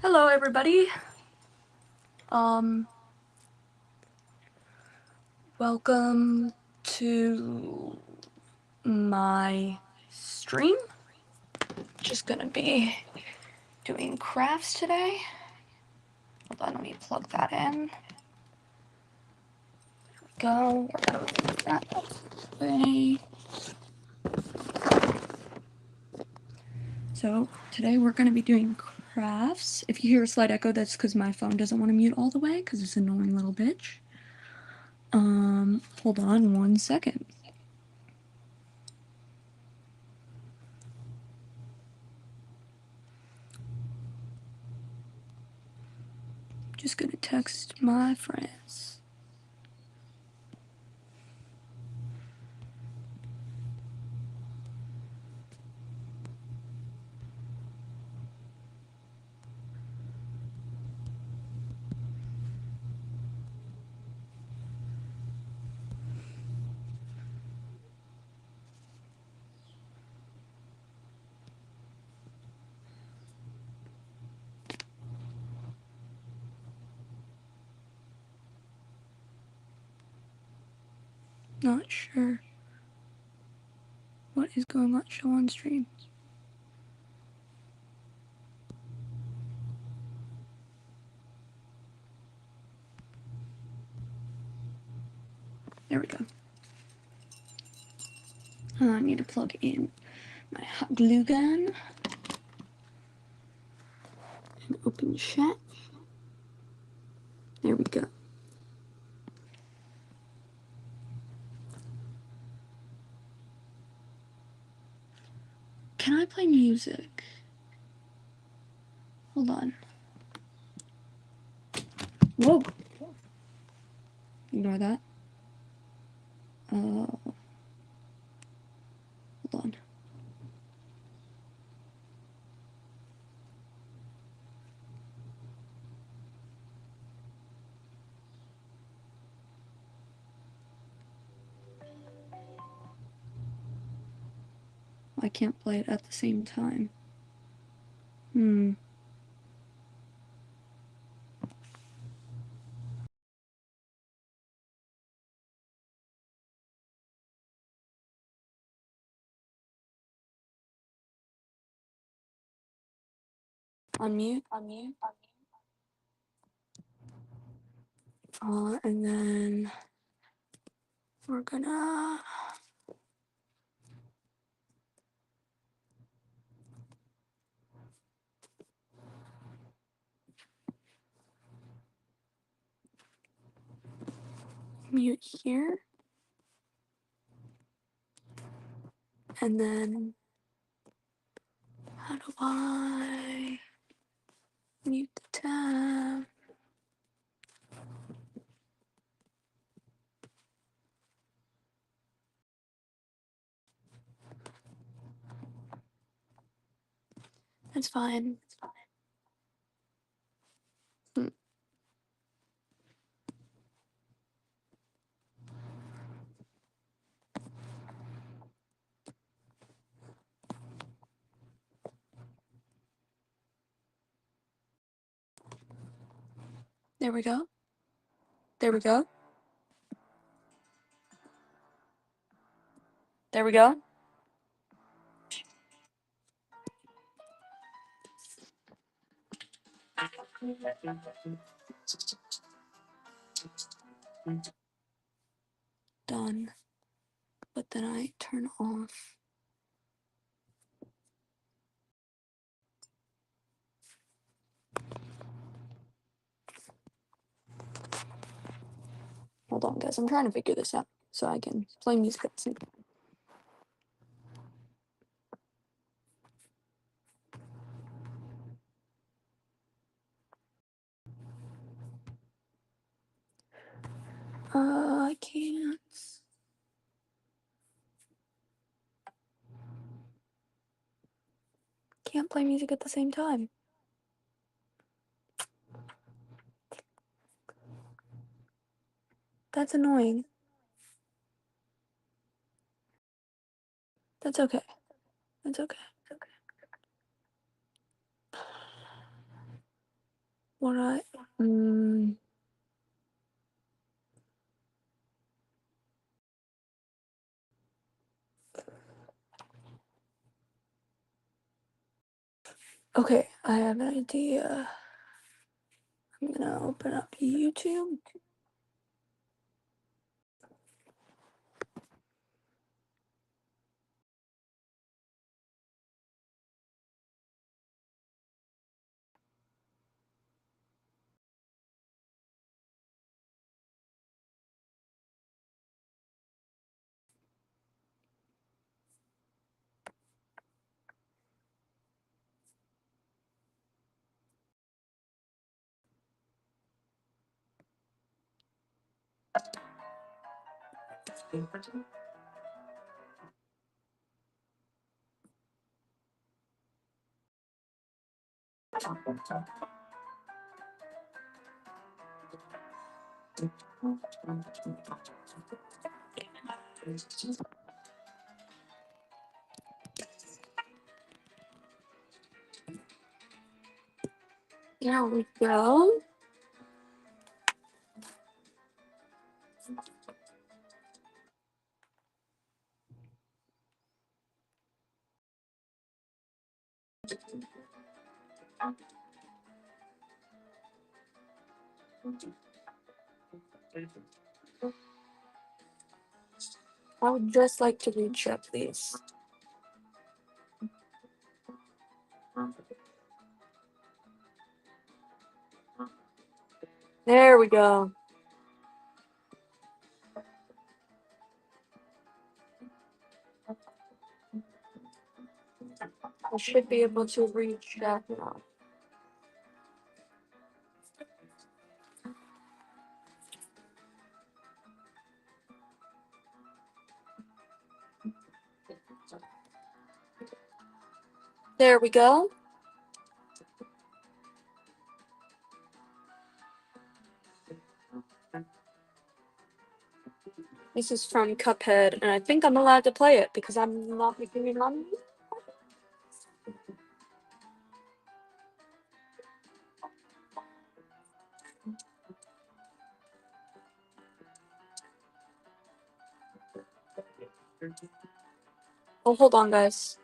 Hello, everybody. Welcome to my stream. Just gonna be doing crafts today. Hold on, let me plug that in. There we go. We're gonna move that out of the way. So today we're gonna be doing crafts. If you hear a slight echo, that's because my phone doesn't want to mute all the way because it's an annoying little bitch. Hold on 1 second. Just gonna text my friends. Not sure what is going on. Show on stream. There we go. I need to plug in my hot glue gun and open chat. There we go. Can I play music? Hold on. Whoa. Ignore that. Hold on. I can't play it at the same time. Unmute. And then we're gonna mute here. And then how do I mute the tab? That's fine. There we go. There we go. There we go. Done. But then I turn off. Hold on, guys. I'm trying to figure this out so I can play music at the same time. I can't. Can't play music at the same time. That's annoying. That's okay. That's okay. what I okay, I have an idea. I'm gonna open up YouTube. There we go. I would just like to recheck these. There we go. I should be able to recheck now. There we go. This is from Cuphead, and I think I'm allowed to play it because I'm not making any money. Oh, hold on, guys.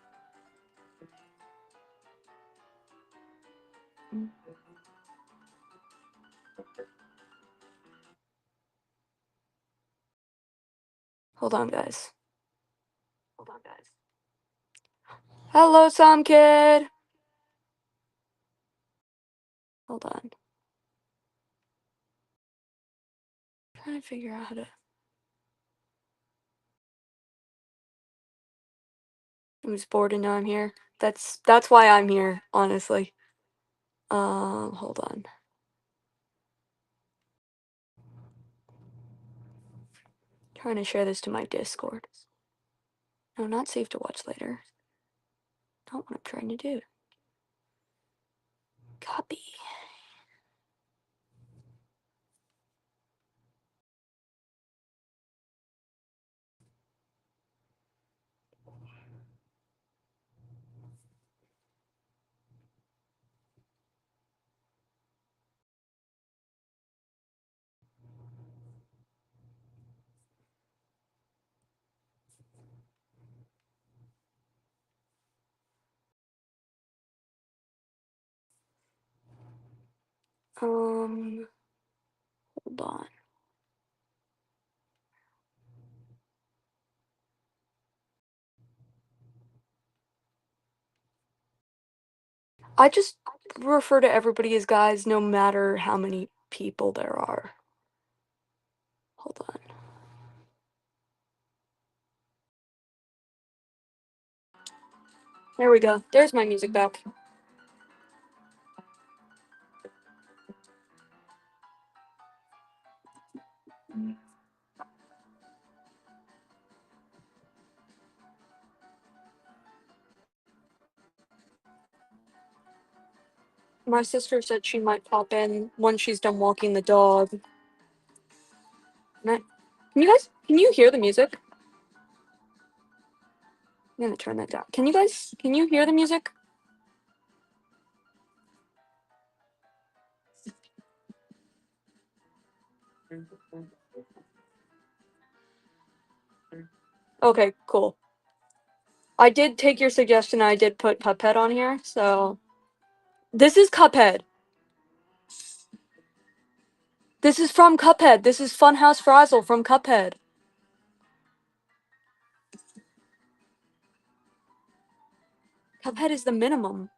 Hold on, guys. Hello, Some Kid. Hold on. I'm trying to figure out how to. I was bored and now I'm here. That's why I'm here, honestly. Hold on. Trying to share this to my Discord. No, not save to watch later. Not what I'm trying to do. Copy. Hold on. I just refer to everybody as guys no matter how many people there are. Hold on. There we go. There's my music back. My sister said she might pop in once she's done walking the dog. Can you hear the music? I'm gonna turn that down. Can you hear the music? Okay, cool. I did take your suggestion. I did put Cuphead on here, so this is Cuphead. This is from Cuphead. This is Funhouse Frazzle from Cuphead. Cuphead is the minimum.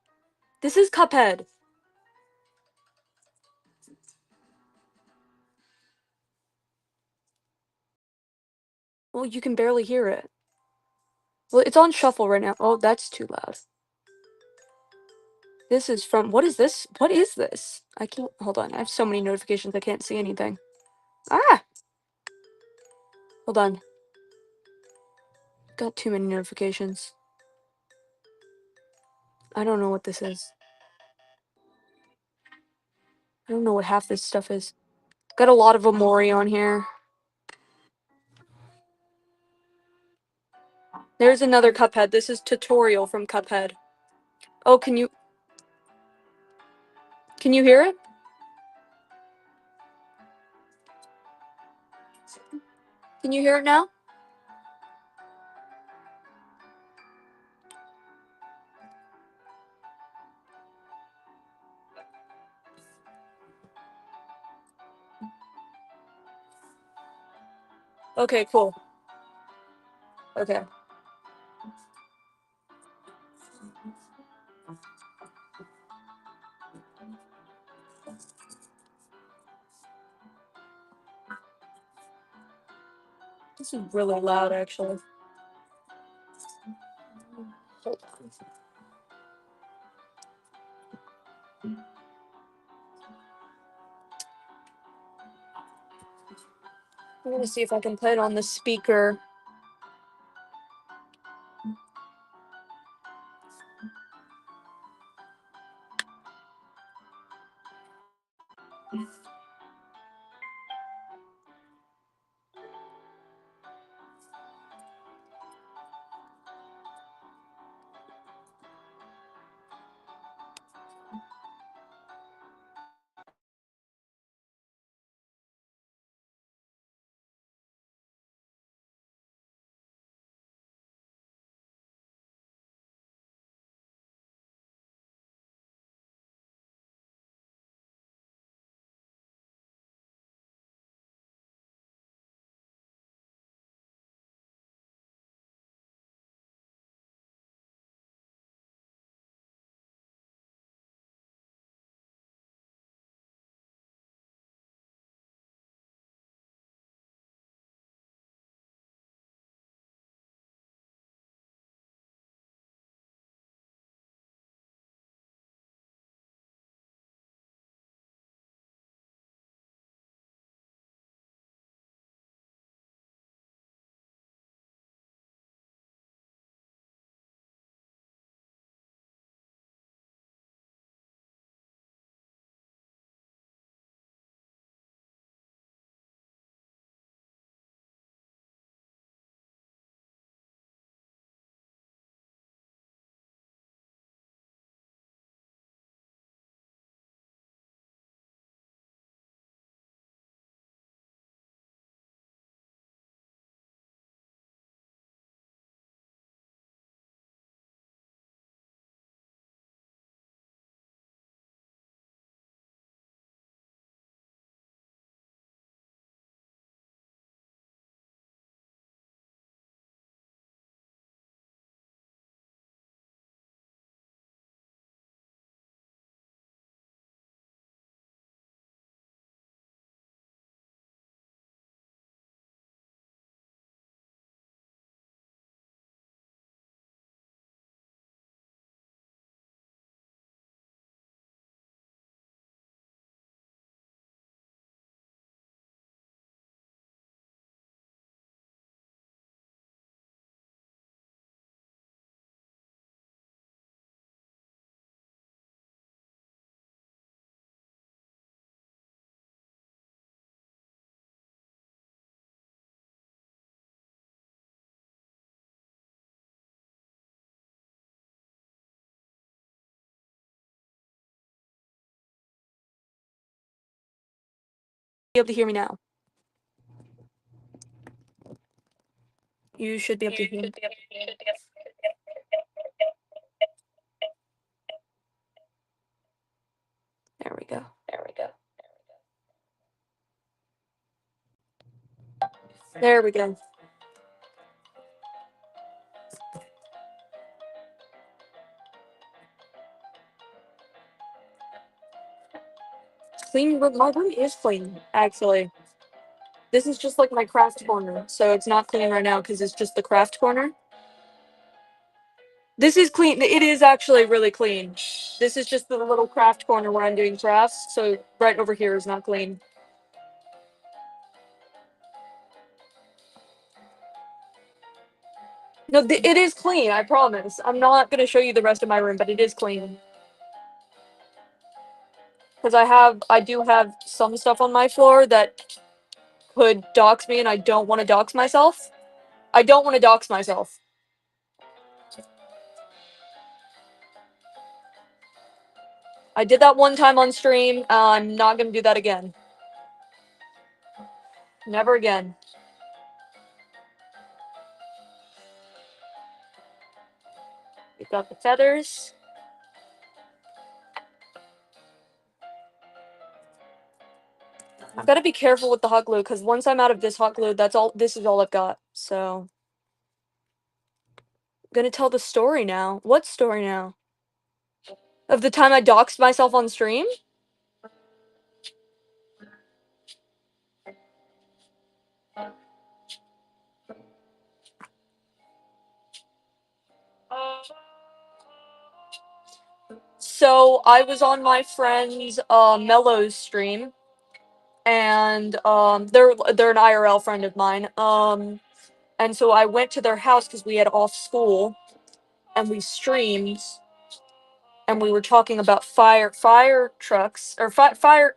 This is Cuphead. Well, you can barely hear it. Well, it's on shuffle right now. Oh, that's too loud. This is from, what is this? What is this? I can't, hold on. I have so many notifications I can't see anything. Ah! Hold on. Got too many notifications. I don't know what this is. I don't know what half this stuff is. Got a lot of Omori on here. There's another Cuphead. This is Tutorial from Cuphead. Oh, can you hear it? Can you hear it now? Okay, cool. Okay. This is really loud, actually. Hold on. I'm gonna see if I can play it on the speaker. Be able to hear me now. You should be able to hear. There we go. There we go. Clean room. My room is clean, actually. This is just like my craft corner, so it's not clean right now because it's just the craft corner. This is clean. It is actually really clean. This is just the little craft corner where I'm doing crafts, so right over here is not clean. No, it is clean, I promise. I'm not gonna show you the rest of my room, but it is clean. Because I do have some stuff on my floor that could dox me, and I don't want to dox myself. I don't want to dox myself. I did that one time on stream. I'm not gonna do that again. Never again. We've got the feathers. I've got to be careful with the hot glue because once I'm out of this hot glue, that's all. This is all I've got. So, I'm gonna tell the story now. What story now? Of the time I doxed myself on stream? So I was on my friend's Mellows stream, and they're an IRL friend of mine. And so I went to their house because we had off school, and we streamed, and we were talking about fire trucks or fire.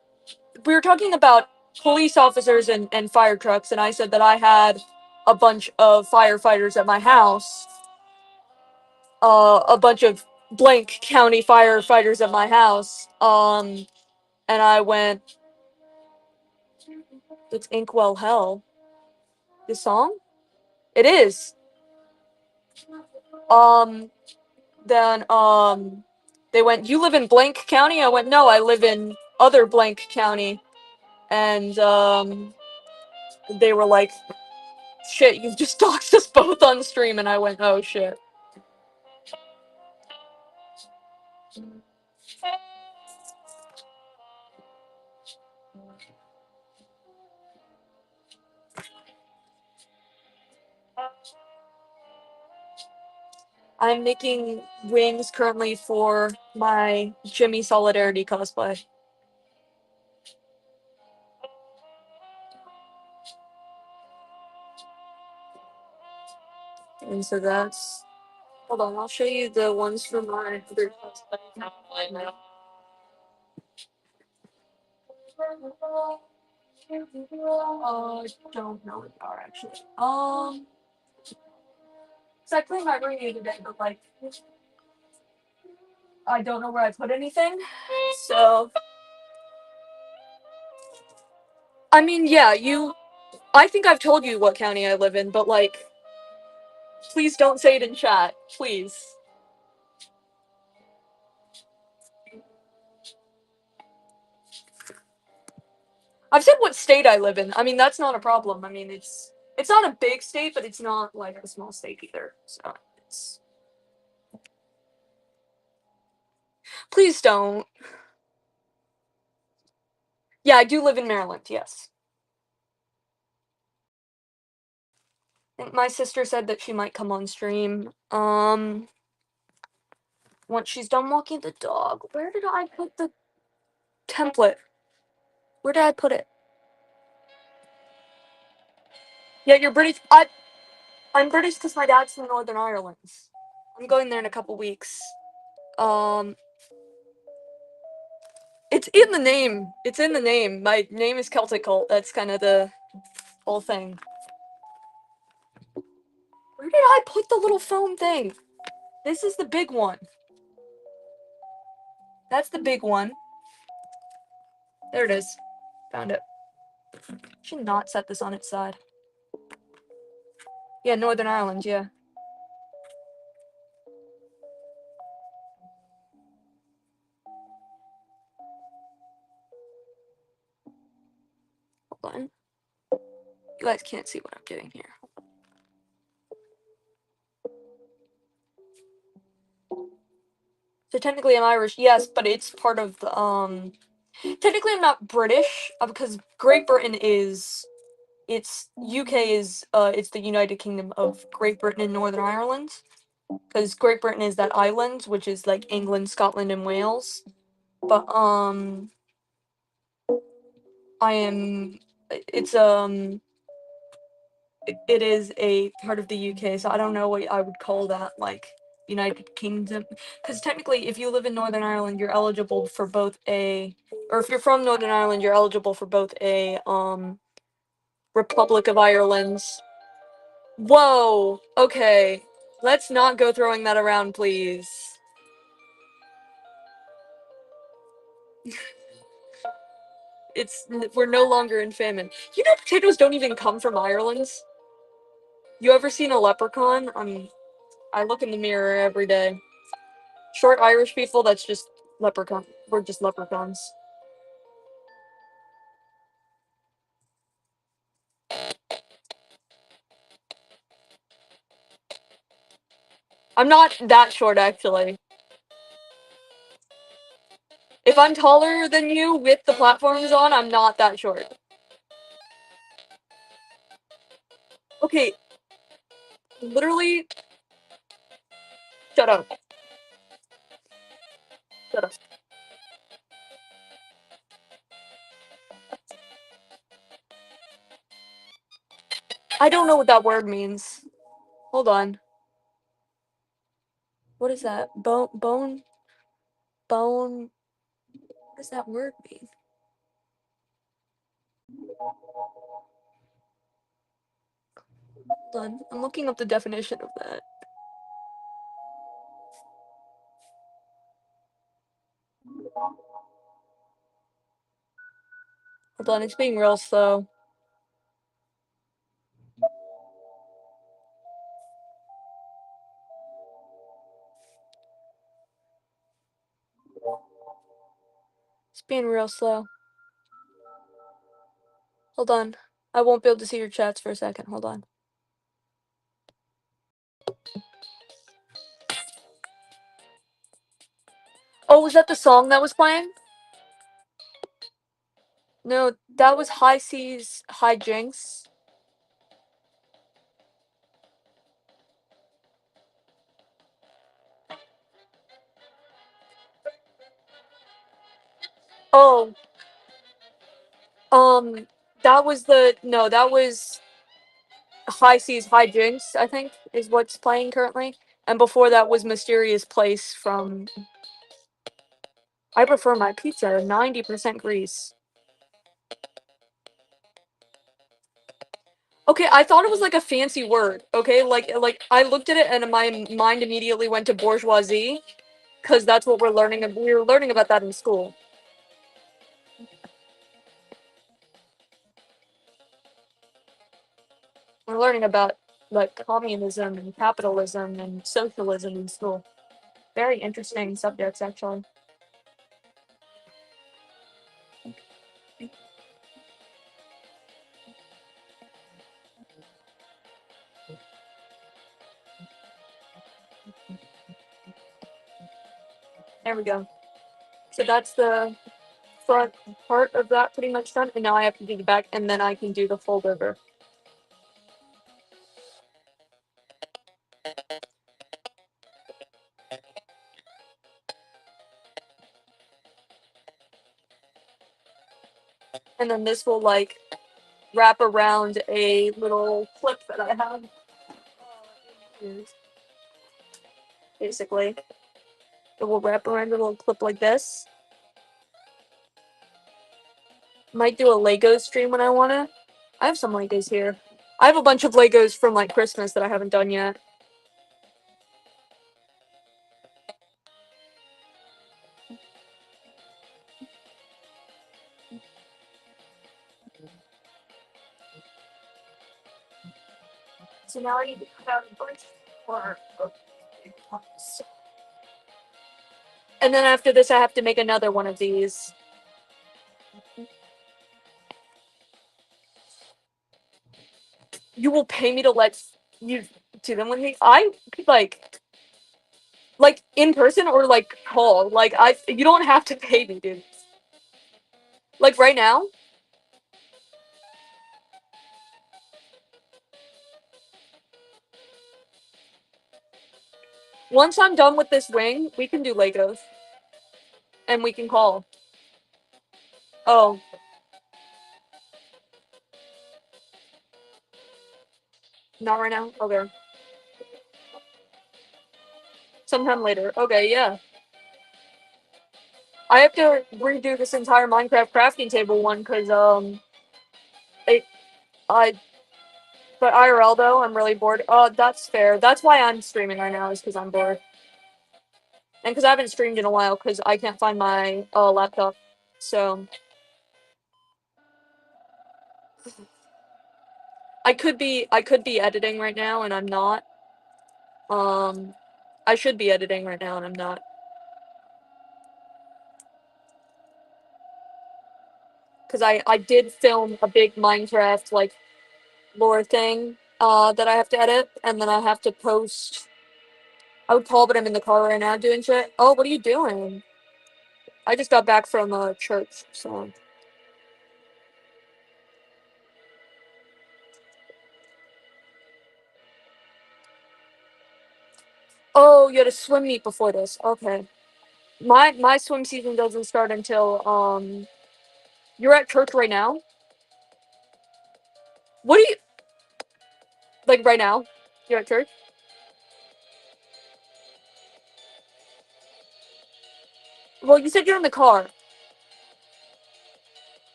We were talking about police officers and fire trucks, and I said that I had a bunch of firefighters at my house, a bunch of blank county firefighters at my house. And I went, it's Inkwell Hell. This song? It is. Um, then, they went, you live in blank county? I went, no, I live in other blank county. And, they were like, shit, you've just doxed us both on stream. And I went, oh shit. I'm making wings currently for my Jimmy Solidarity cosplay. And so that's... Hold on, I'll show you the ones for my other cosplay. I don't know what they are actually. So I cleaned my room the other day, but like, I don't know where I put anything. So, I mean, yeah, I think I've told you what county I live in, but like, please don't say it in chat, please. I've said what state I live in. I mean, that's not a problem. I mean, it's not a big state, but it's not like a small state either. So it's... Please don't. Yeah, I do live in Maryland. Yes. I think my sister said that she might come on stream. Once she's done walking the dog. Where did I put the template? Where did I put it? Yeah, you're British. I'm British because my dad's from Northern Ireland. I'm going there in a couple weeks. It's in the name. It's in the name. My name is Celtic Cult. That's kind of the whole thing. Where did I put the little foam thing? This is the big one. That's the big one. There it is. Found it. Should not set this on its side. Yeah, Northern Ireland, yeah. Hold on. You guys can't see what I'm doing here. So technically I'm Irish, yes, but it's part of the, technically I'm not British, because Great Britain is, it's, UK is, it's the United Kingdom of Great Britain and Northern Ireland. Because Great Britain is that island, which is like England, Scotland, and Wales. But, I am, it's, it is a part of the UK, so I don't know what I would call that, like, United Kingdom. Because technically, if you live in Northern Ireland, you're eligible for both a, or if you're from Northern Ireland, you're eligible for both a, Republic of Ireland. Whoa, okay. Let's not go throwing that around, please. We're no longer in famine. You know, potatoes don't even come from Ireland. You ever seen a leprechaun? I look in the mirror every day. Short Irish people, that's just leprechaun. We're just leprechauns. I'm not that short, actually. If I'm taller than you with the platforms on, I'm not that short. Okay, literally, shut up. Shut up. I don't know what that word means. Hold on. What is that? Bone. What does that word mean? Hold on. I'm looking up the definition of that. Hold on, it's being real slow. It's being real slow. Hold on. I won't be able to see your chats for a second. Hold on. Oh, was that the song that was playing? No, that was High Seas, High Jinks. Oh, um, that was that was High Seas, High Jinks, I think, is what's playing currently. And before that was Mysterious Place from. I prefer my pizza 90% grease. Okay, I thought it was like a fancy word. Okay, like I looked at it and my mind immediately went to bourgeoisie, because that's what we're learning. We were learning about that in school. We're learning about like communism and capitalism and socialism in school. Very interesting subjects, actually. There we go. So that's the front part of that pretty much done, and now I have to do the back, and then I can do the fold over. And then this will like wrap around a little clip that I have. Basically, it will wrap around a little clip like this. Might do a Lego stream when I wanna. I have some Legos here. I have a bunch of Legos from like Christmas that I haven't done yet. So now I need to cut out a bunch more. And then after this, I have to make another one of these. You will pay me to let you do them with me? I could like in person or like call. Like you don't have to pay me, dude. Like right now. Once I'm done with this wing, we can do Legos. And we can call. Oh, not right now? Okay. Sometime later. Okay, yeah. I have to redo this entire Minecraft crafting table one because it I but IRL though, I'm really bored. Oh, that's fair. That's why I'm streaming right now, is because I'm bored. And because I haven't streamed in a while because I can't find my laptop. So I could be editing right now and I'm not. Um I should be editing right now and I'm not. Because I did film a big Minecraft like lore thing that I have to edit and then I have to post. I would call, but I'm in the car right now doing shit. Oh, what are you doing? I just got back from church, so. Oh, you had a swim meet before this. Okay. My swim season doesn't start until you're at church right now? What are you like right now? You're at church? Well, you said you're in the car.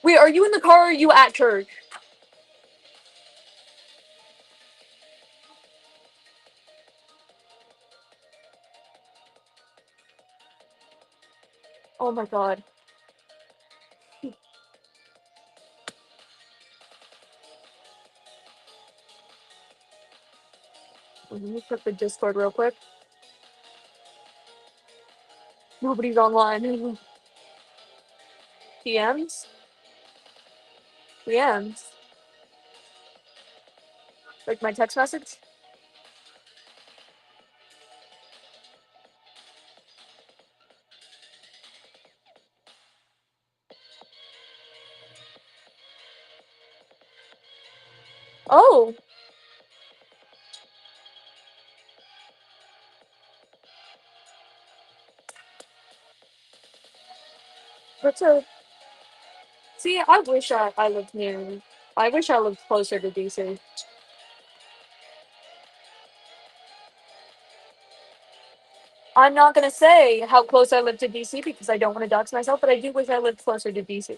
Wait, are you in the car or are you at church? Oh my god. Let me check the Discord real quick. Nobody's online. PMs? PMs? Like my text message? Oh, that's a. See, I wish I lived near. I wish I lived closer to DC. I'm not gonna say how close I live to DC because I don't want to dox myself, but I do wish I lived closer to DC.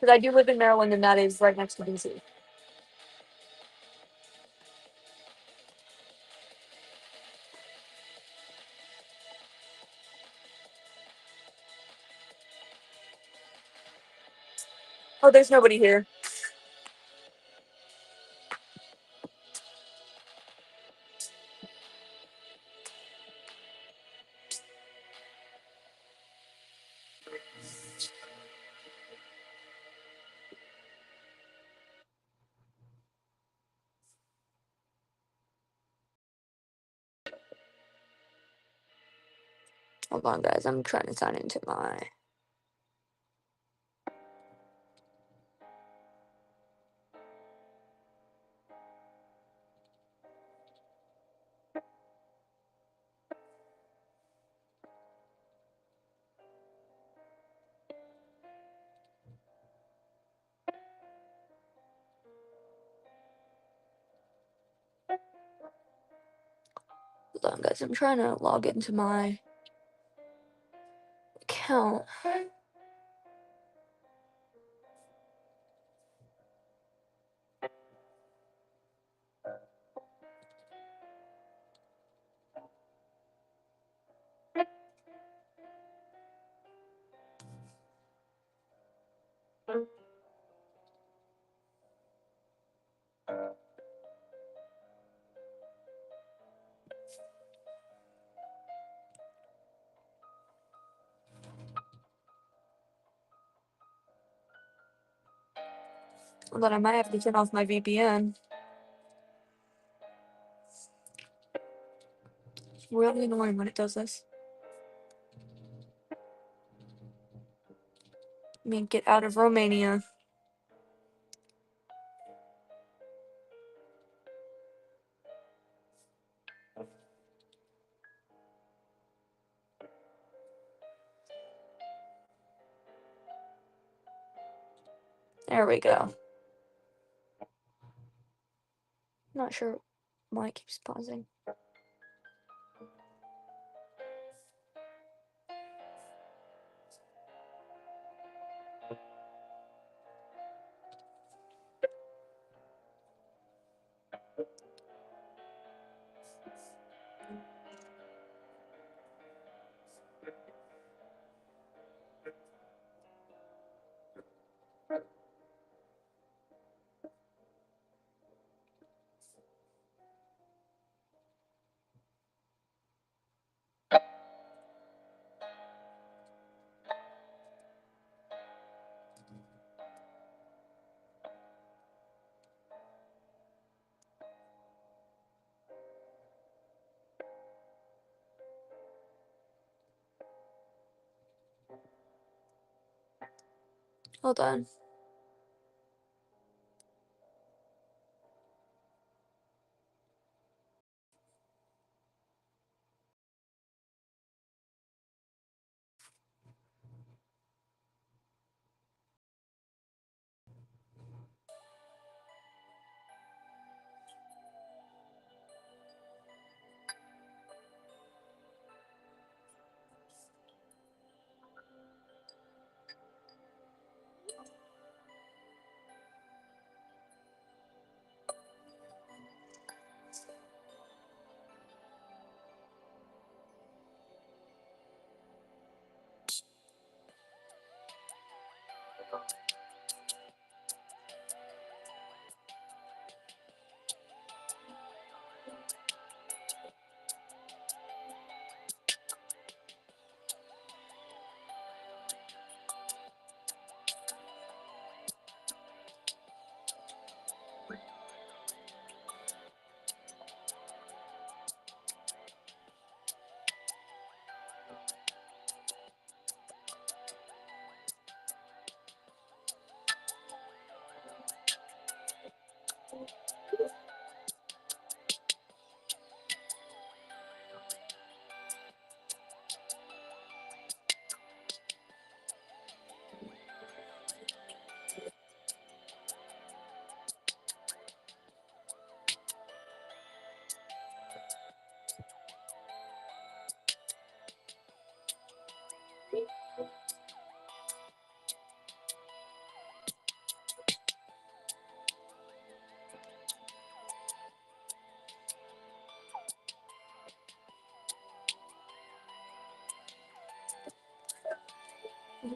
Because I do live in Maryland and that is right next to DC. Oh, there's nobody here. Hold on, guys. I'm trying to sign into my. Hold on, guys. I'm trying to log into my account. Hold on, I might have to turn off my VPN. It's really annoying when it does this. Let me get out of Romania. There we go. Not sure why it keeps pausing. Hold on.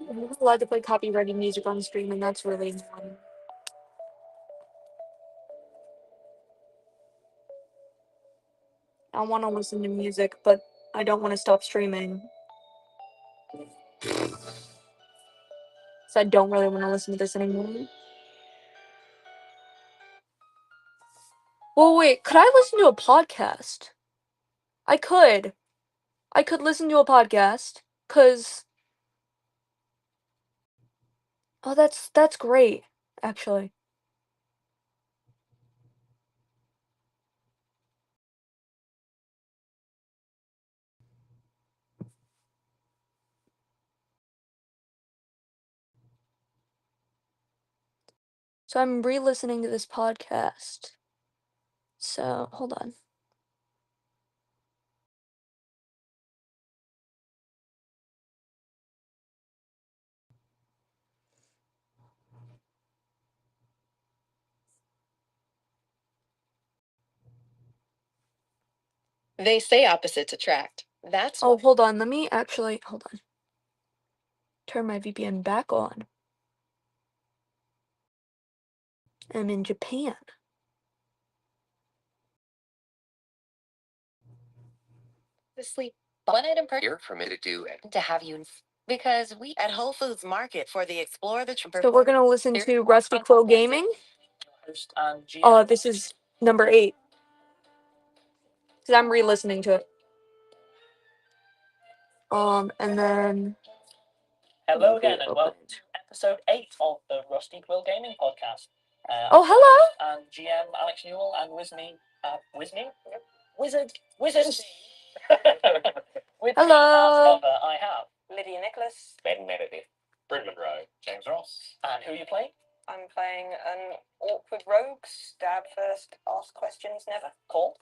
I'm not allowed to play copyrighted music on stream, and that's really annoying. I want to listen to music, but I don't want to stop streaming. So I don't really want to listen to this anymore. Well, wait, could I listen to a podcast? I could. I could listen to a podcast, 'cause... Oh, that's great, actually. So I'm re-listening to this podcast. So, hold on. They say opposites attract. That's Oh, hold on. Let me actually, hold on. Turn my VPN back on. I'm in Japan. the sleep. One item per year permitted to have you. Because we at Whole Foods Market for the Explore the So we're gonna listen to Rusty Quill Gaming. Host and GM. This is number 8. Because I'm re-listening to it. And then Hello again, and welcome to episode 8 of the Rusty Quill Gaming Podcast. Oh, hello! And GM Alex Newell, and with me, Wizard. With Hello. me as ever, I have Lydia Nicholas. Ben Meredith, Bryn Monroe, James Ross. And who are you playing? I'm playing an awkward rogue. Stab first, ask questions never. Called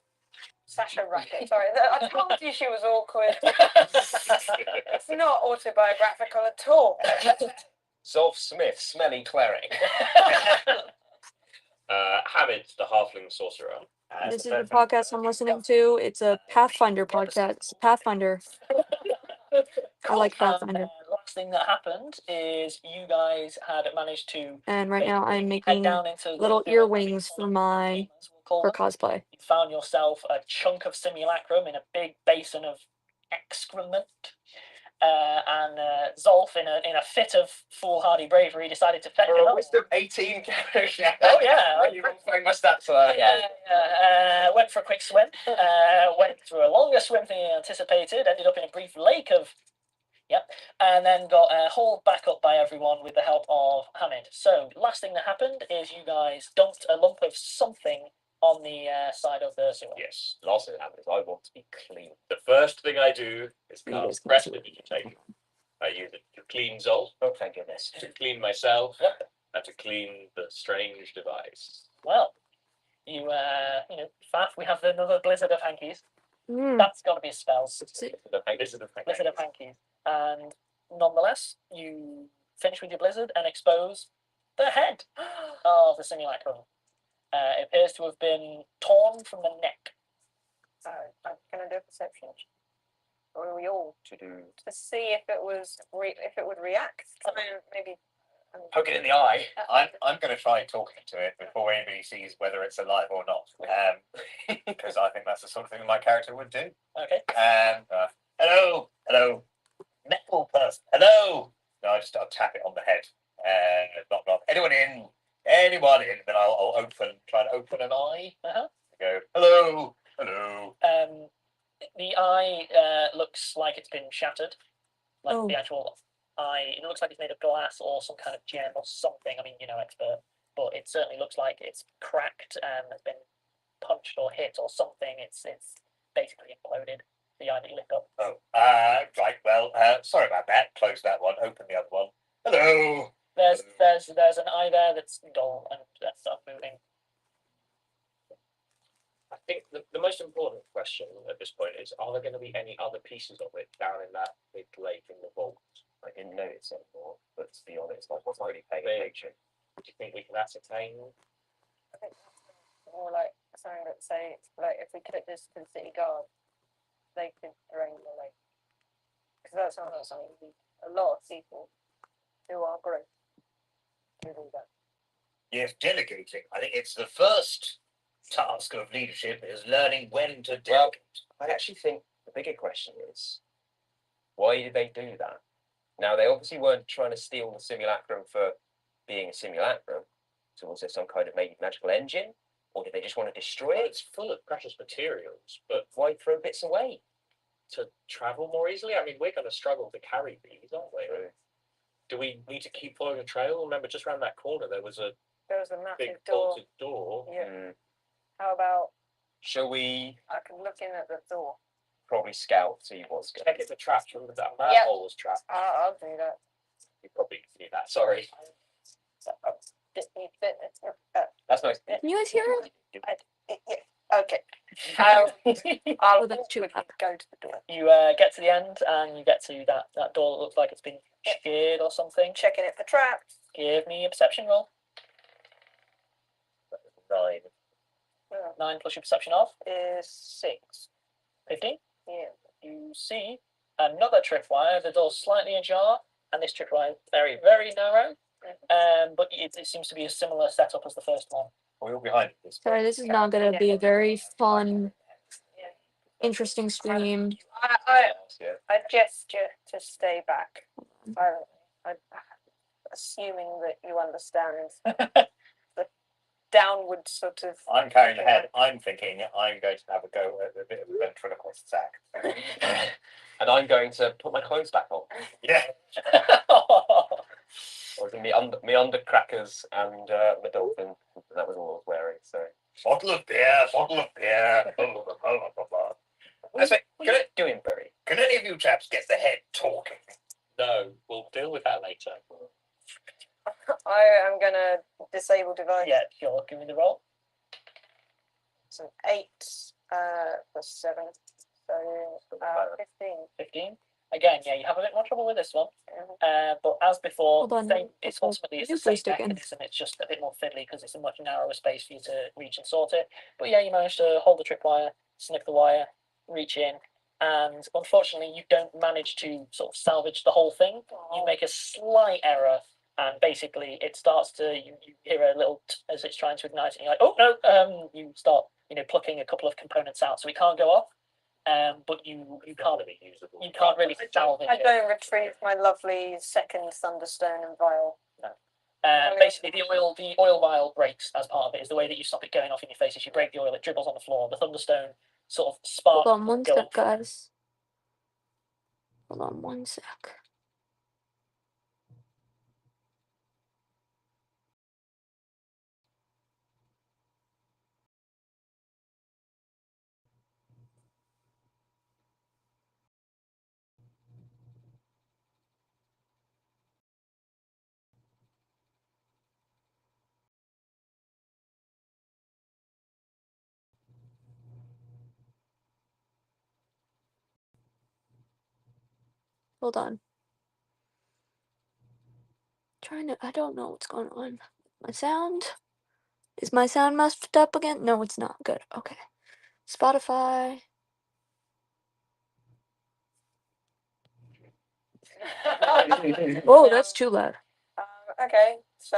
Sasha Racket. Sorry, I told you she was awkward. It's not autobiographical at all. Zolf Smith, Smelly Cleric. Hamid, the Halfling Sorcerer. This is the podcast I'm listening to. It's a Pathfinder podcast. It's Pathfinder. I like Pathfinder. Last thing that happened is you guys had managed to And right now I'm head making down into little the earwings for my for cosplay. You found yourself a chunk of simulacrum in a big basin of excrement. And Zolf, in a fit of foolhardy bravery, decided to fend For him a off. wisdom 18 character. Oh, yeah. You've been throwing my stats for that. Went for a quick swim. Went through a longer swim than he anticipated. Ended up in a brief lake of. Yep. And then got hauled back up by everyone with the help of Hamid. So, last thing that happened is you guys dumped a lump of something on the side of the sewer. Yes, last thing that happens, I want to be clean. The first thing I do is cast prestidigitation. I use it to clean Zol. Oh, thank goodness. To clean myself. Yep. And to clean the strange device. Well, Faff, we have another blizzard of hankies. Mm. That's got to be a spell. Blizzard Blizzard of hankies. And nonetheless, you finish with your blizzard and expose the head of the simulacrum. It appears to have been torn from the neck. I'm going to do a perception. Or are we all To do. to see if it was if it would react? Maybe Poke it in the eye. I'm going to try talking to it before anybody sees whether it's alive or not. Because I think that's the sort of thing my character would do. Okay. Hello, metal person. Hello. No, I'll tap it on the head. Knock, knock. Anyone in? Then I'll try to open an eye. Go. Hello. The eye looks like it's been shattered. Like the actual eye, it looks like it's made of glass or some kind of gem or something. I mean, expert, but it certainly looks like it's cracked and has been punched or hit or something. It's basically imploded. The eye that lit up. Oh, right. Well, sorry about that. Close that one. Open the other one. Hello. There's an eye there that's dull and that's not moving. I think the most important question at this point is: are there going to be any other pieces of it down in that big lake in the vault? I didn't notice anymore, but to be honest, I wasn't really paying attention. Do you think we can ascertain? I think that's more like something that say like if we took this to the city guard, they could drain the lake. Because that's not something a lot of people who are great can do that. Yes, delegating. I think it's the first task of leadership is learning when to delegate. I actually think the bigger question is, why did they do that? Now, they obviously weren't trying to steal the simulacrum for being a simulacrum. So was there some kind of maybe magical engine? Or did they just want to destroy it? It's full of precious materials, but Why throw bits away? to travel more easily, I mean, we're going to struggle to carry these, aren't we? Do we need to keep following the trail? Remember, just around that corner, there was a There was a big massive door. bolted door. Yeah. How about Shall we I can look in at the door? probably scout, see what's going Check if the traps. Remember that hole was trapped. I'll do that. You probably do that. Sorry. So, just need fitness. That's nice. Can you guys hear it? Yeah. Okay. I'll that's too quickly go to the door. You get to the end and you get to that door that looks like it's been sheared or something. Checking it for traps. Give me a perception roll. 9. 9 plus your perception of Is 6. 15. Yeah. You see another tripwire. The door's slightly ajar, and this tripwire is very, very narrow. But it seems to be a similar setup as the first one. We're all behind this. Sorry, this is not gonna be a very fun, interesting stream. I gesture to stay back. I'm assuming that you understand the downward sort of. I'm carrying the head. I'm thinking I'm going to have a go at a bit of a ventriloquist sack. And I'm going to put my clothes back on. Yeah. Or me undercrackers and my dolphin. That was all I was wearing. So Bottle of beer. I say, doing very. can any of you chaps get the head talking? No, we'll deal with that later. I am gonna disable device. Yeah, sure. Give me the roll. It's an 8 plus 7, so 15. 15. Again, yeah, you have a bit more trouble with this one. Mhm. But as before, Hold on, it's okay. ultimately it's the Use same the stick in. mechanism. It's just a bit more fiddly because it's a much narrower space for you to reach and sort it. But yeah, you manage to hold the tripwire, snip the wire, reach in, and unfortunately, you don't manage to sort of salvage the whole thing. You make a slight error, and basically, it starts to you hear a little as it's trying to ignite, and you're like, oh no! You start plucking a couple of components out, so it can't go off. But you can't really salvage I it. go retrieve my lovely second Thunderstone and vial. Basically, the oil vial breaks as part of it. Is the way that you stop it going off in your face. Is you break the oil, it dribbles on the floor. The Thunderstone sort of spark. Hold on one go sec, up. guys. Hold on one sec. Hold on. I don't know what's going on. My sound? Is my sound messed up again? No, it's not. Good. Okay. Spotify. Oh, that's too loud. Okay, so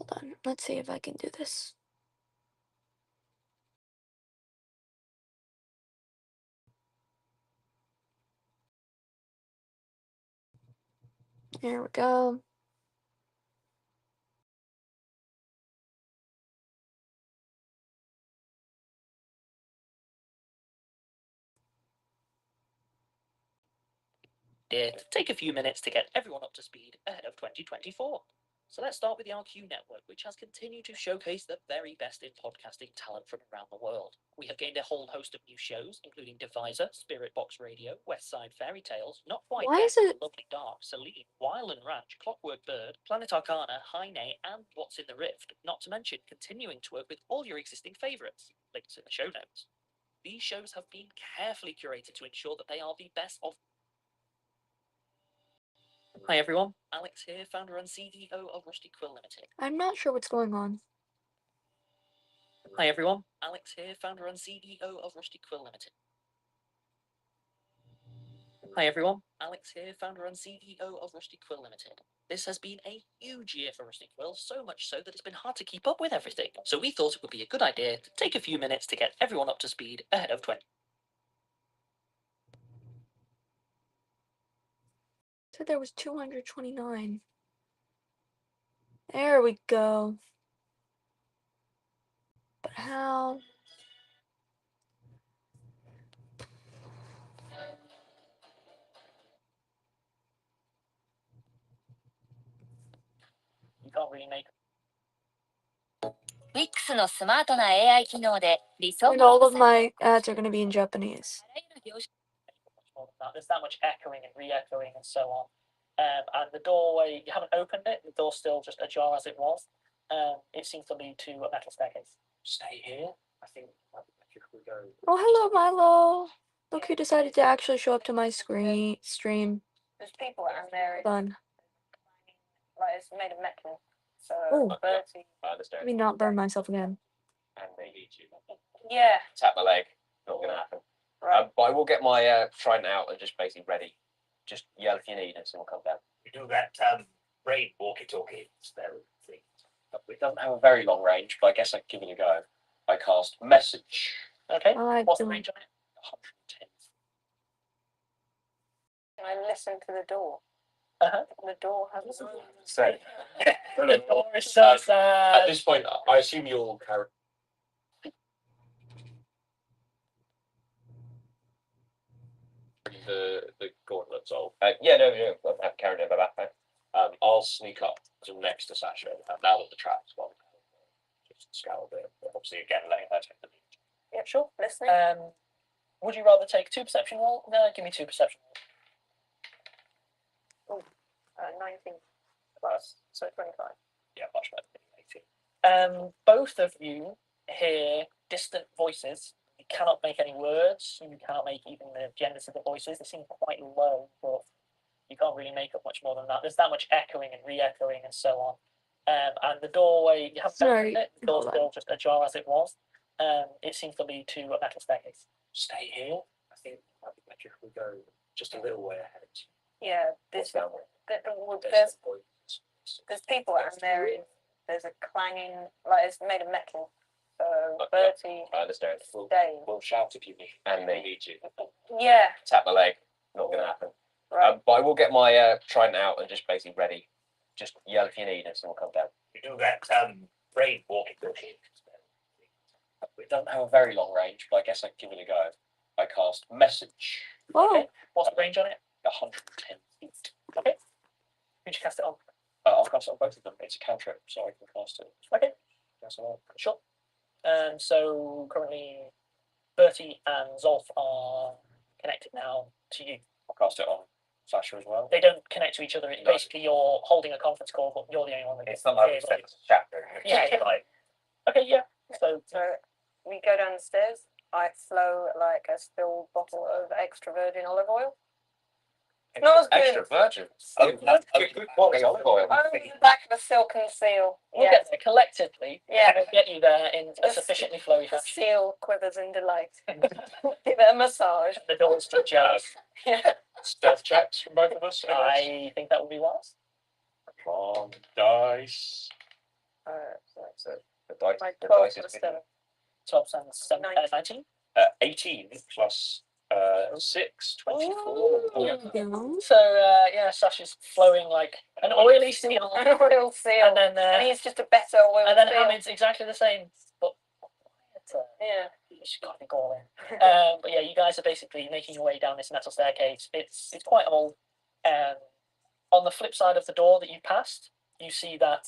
Hold on. Let's see if I can do this. There we go. To take a few minutes to get everyone up to speed ahead of 2024. So let's start with the RQ Network, which has continued to showcase the very best in podcasting talent from around the world. We have gained a whole host of new shows, including Divisor, Spirit Box Radio, West Side Fairy Tales, Not Quite Why Yet, is it- Lovely Dark, Celine, Wyland Ranch, Clockwork Bird, Planet Arcana, High Nay, and What's in the Rift, not to mention continuing to work with all your existing favourites. Links in the show notes. These shows have been carefully curated to ensure that they are the best of. Hi everyone, Alex here, founder and CEO of Rusty Quill Limited. I'm not sure what's going on. Hi everyone, Alex here, founder and CEO of Rusty Quill Limited. Hi everyone, Alex here, founder and CEO of Rusty Quill Limited. This has been a huge year for Rusty Quill, so much so that it's been hard to keep up with everything. So we thought it would be a good idea to take a few minutes to get everyone up to speed ahead of 20. Said there was 229. There we go. But how? You can't really make. Wix のスマートな AI 機能で理想 And の all of my ads are going to be in Japanese. much more than that. There's that much echoing and re-echoing and so on. And the doorway, you haven't opened it. The door's still just ajar as it was. It seems to lead to a metal staircase. Stay here. I think we go. Oh, hello, Milo. Look who decided to actually show up to my stream. there's people out there. Hold on. Like it's made of metal, so Oh. 30. I understand. Let me not burn myself again. And they need you. Yeah, Tap my leg. Not gonna happen. right. But I will get my trident out and just basically ready, Just yell if you need us, and we'll come down. You do that brain walkie-talkie spell thing. It doesn't have a very long range, but I guess I can give it a go. I cast message. Okay. I What's the don't- range on it? 110. Can I listen to the door? Uh-huh. The door has a So The door is so at sad. this point, I assume you'll carry. The gauntlets off. Yeah, no, I've carried it in my backpack. I'll sneak up to next to Sasha now that the trap's gone. Just scour it. Obviously, again, letting her take the lead. Yeah, sure. listening. Would you rather take 2 perception roll? No, give me 2 perception roll. 19 plus, so 25. Yeah, much better than 18. Both of you hear distant voices. You cannot make any words. You cannot make even the genders of the voices. They seem quite low, but you can't really make up much more than that. There's that much echoing and re-echoing and so on. And the doorway, you haven't Sorry, opened it. The door's hold still just ajar as it was. It seems to lead to a metal staircase. Stay here. I think it might be better if we go just a little way ahead. Yeah, What's this, down there? there's people and there's a clanging, like it's made of metal. So Yeah. Bertie, I understand. Dave. We'll shout if you need. And me. We need you. Yeah, Tap my leg. Not gonna happen. right. But I will get my trident out and just basically ready. Just yell if you need us, and we'll come down. You do that brain walkie-talkie spell thing. It doesn't have a very long range, but I guess I can give it a go. I cast message. Oh, Okay. What's the range on it? 110 feet. Okay. Who'd you cast it on? I'll cast it on both of them. It's a cantrip, so I can cast it. Okay. That's all. Sure. So currently, Bertie and Zolf are connected now to you. I'll cast it on Sasha as well. They don't connect to each other. It's No. basically you're holding a conference call, but you're the only one that It's not like hears it's it. a chapter. Yeah, yeah. Like, Okay, yeah. So So we go down the stairs. I flow like a spilled bottle of extra virgin olive oil. Not as good. Extra virgin. Oh, that's Good quality olive oil. Only the back of a silken seal. we'll Yeah, get there collectively. Yeah. We'll get you there in a Yes. sufficiently flowy the fashion. seal quivers in delight. Give it a massage. The door's too jealous. Yeah. Stealth checks from both of us. I guess. I think that would be wise. Come on, dice. So the dice. My The 12 dice is plus good. 7. 12 and 7, 19. 19. 18 plus 6, 24. Ooh. So yeah, Sasha's flowing like an oily seal, An oil seal. and then And he's just a better oil and then seal. Hamid's exactly the same, but quieter. Yeah. She's got to be galling. But yeah, you guys are basically making your way down this metal staircase. It's quite old. On the flip side of the door that you passed, you see that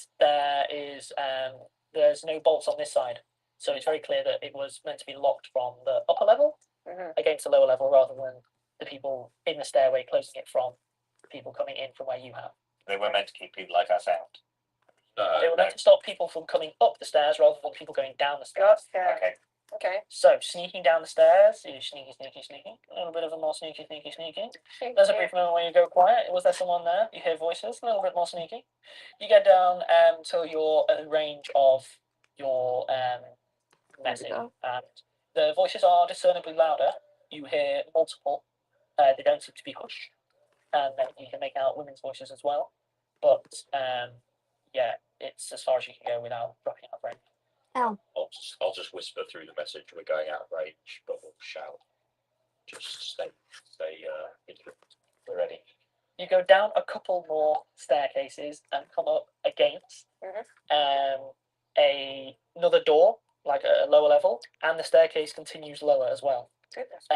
there's no bolts on this side. So it's very clear that it was meant to be locked from the upper level Mhm. against the lower level, rather than the people in the stairway closing it from people coming in from where you have. they were meant to keep people like us out. They were meant to stop people from coming up the stairs rather than people going down the stairs. Gotcha. Okay. Okay. So sneaking down the stairs, you sneaky, sneaky, sneaky. A little bit of a more sneaky, sneaky, sneaky. There's a brief moment where you go quiet. Was there someone there? You hear voices, a little bit more sneaky. You get down till you're at the range of your message. go. And the voices are discernibly louder. You hear multiple. They don't seem to be hushed. And then you can make out women's voices as well. But yeah, it's as far as you can go without dropping out of range. I'll just whisper through the message. We're going out of range, but we'll shout. Just stay vigilant. We're ready. You go down a couple more staircases and come up against another door, like a lower level, and the staircase continues lower as well. Goodness.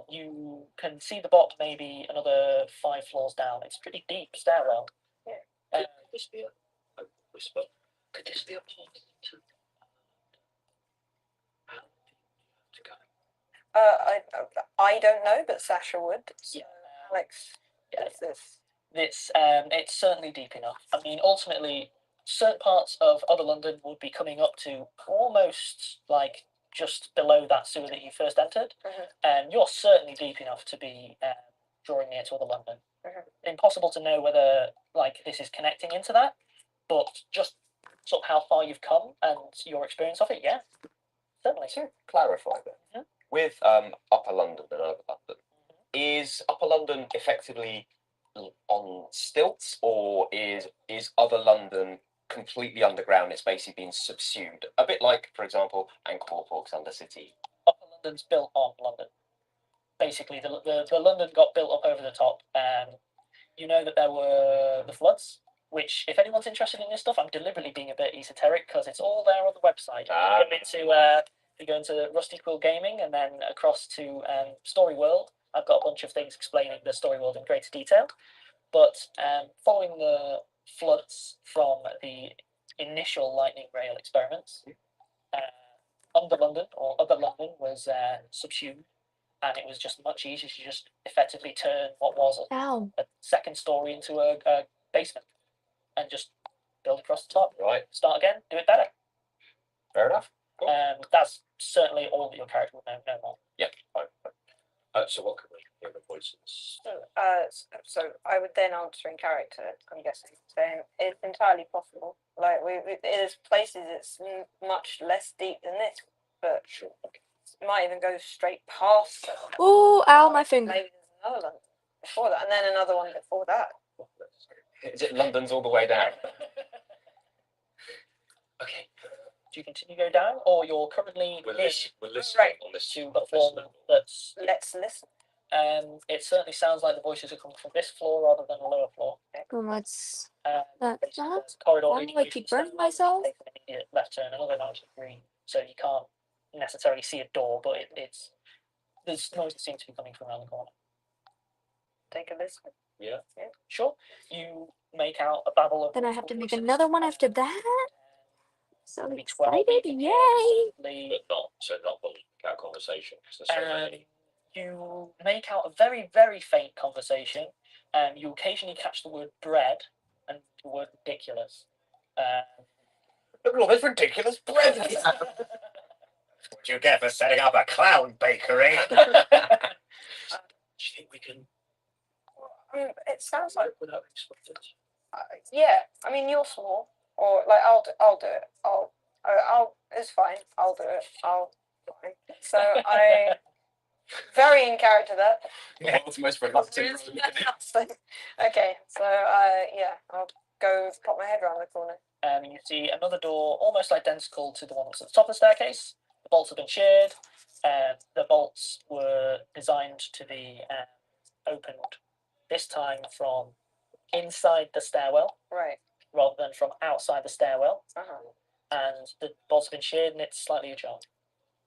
You can see the bottom maybe another 5 floors down. It's a pretty deep stairwell. Could this be a whisper? Could this be a portal to? How deep do you have to go? I don't know, but Sasha would. So Yeah. Alex, Yeah. what's this? It's certainly deep enough. I mean, ultimately, certain parts of Other London would be coming up to almost like just below that sewer that you first entered, and you're certainly deep enough to be drawing near to Other London. Impossible to know whether like this is connecting into that, but just sort of how far you've come and your experience of it, yeah, certainly. To clarify then, with Upper London and Lower London, is Upper London effectively on stilts, or is other London completely underground? It's basically been subsumed, a bit like, for example, Ankh-Morpork's Undercity. Upper London's built on London. Basically, the London got built up over the top. You know that there were the floods, which, if anyone's interested in this stuff, I'm deliberately being a bit esoteric because it's all there on the website. If you go into Rusty Quill Gaming and then across to Story World, I've got a bunch of things explaining the Story World in greater detail. But following the floods from the initial lightning rail experiments, under London or other London was subsumed, and it was just much easier to just effectively turn what was a second story into a basement and just build across the top. Right. Start again, do it better. Fair enough. Cool. That's certainly all that your character would know, no more. Yeah. Fine. So what can we hear the voices? So I would then answer in character, I'm guessing, saying it's entirely possible. Like there's places it's much less deep than this, but Sure. Okay. it might even go straight past. Ooh, ow, my finger. Maybe there's another one before that, and then another one before that. Is it London's all the way down? Okay. Do you continue to go down, or you're currently We're near listening Right. on this. to on a this floor level. that's Let's listen. it certainly sounds like the voices are coming from this floor rather than a lower floor. Let's Basically, not. the corridor Why leading do I away keep from the burning stairwell, myself? take an immediate left turn, another 90 degree, so you can't necessarily see a door, but it's there's noise that seems to be coming from around the corner. Take a listen. Yeah. Sure. You make out a babble of. Then I have to make another one after that. So Maybe 12 excited! you can Yay! hear But not out conversation. 'Cause there's so many. You make out a very, very faint conversation. You occasionally catch the word bread and the word ridiculous. Look at all this ridiculous bread. What you get for setting up a clown bakery? Do you think we can It sounds like work without expected? yeah. I mean, you're small, or like I'll do it. I'll. It's fine. I'll do it. Fine. So I very in character that. The world's most reluctant. Okay, so yeah, I'll go pop my head around the corner. You see another door almost identical to the one that's at the top of the staircase. The bolts have been sheared. The bolts were designed to be opened this time from inside the stairwell Right. rather than from outside the stairwell. Uh-huh. And the bolts have been sheared and it's slightly ajar.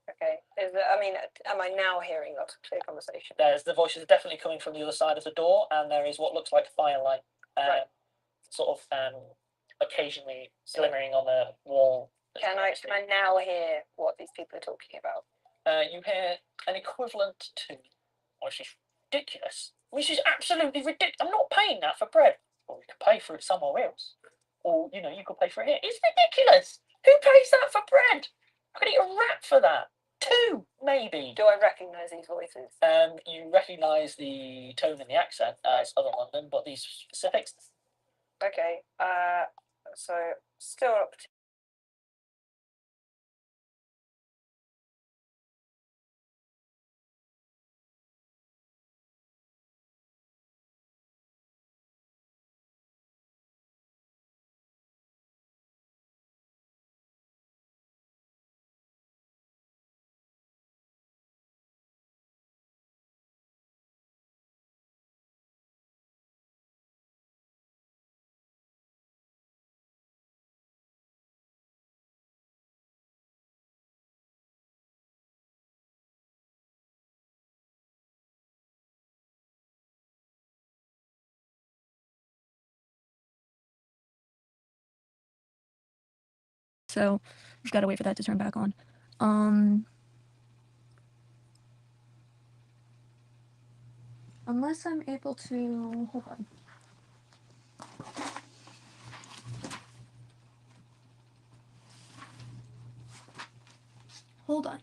Okay. I mean, am I now hearing lots of clear conversation? The voices are definitely coming from the other side of the door, and there is what looks like firelight, Right. sort of occasionally glimmering on the wall. Can I now hear what these people are talking about? You hear an equivalent to, which is ridiculous. Which is absolutely ridiculous. I'm not paying that for bread. Or you could pay for it somewhere else. Or, you could pay for it here. It's ridiculous. Who pays that for bread? I could eat a rat for that. 2, maybe. Do I recognise these voices? You recognise the tone and the accent as Other London, but these specifics. Okay. So still up to. So we've got to wait for that to turn back on. Unless I'm able to hold on. Hold on.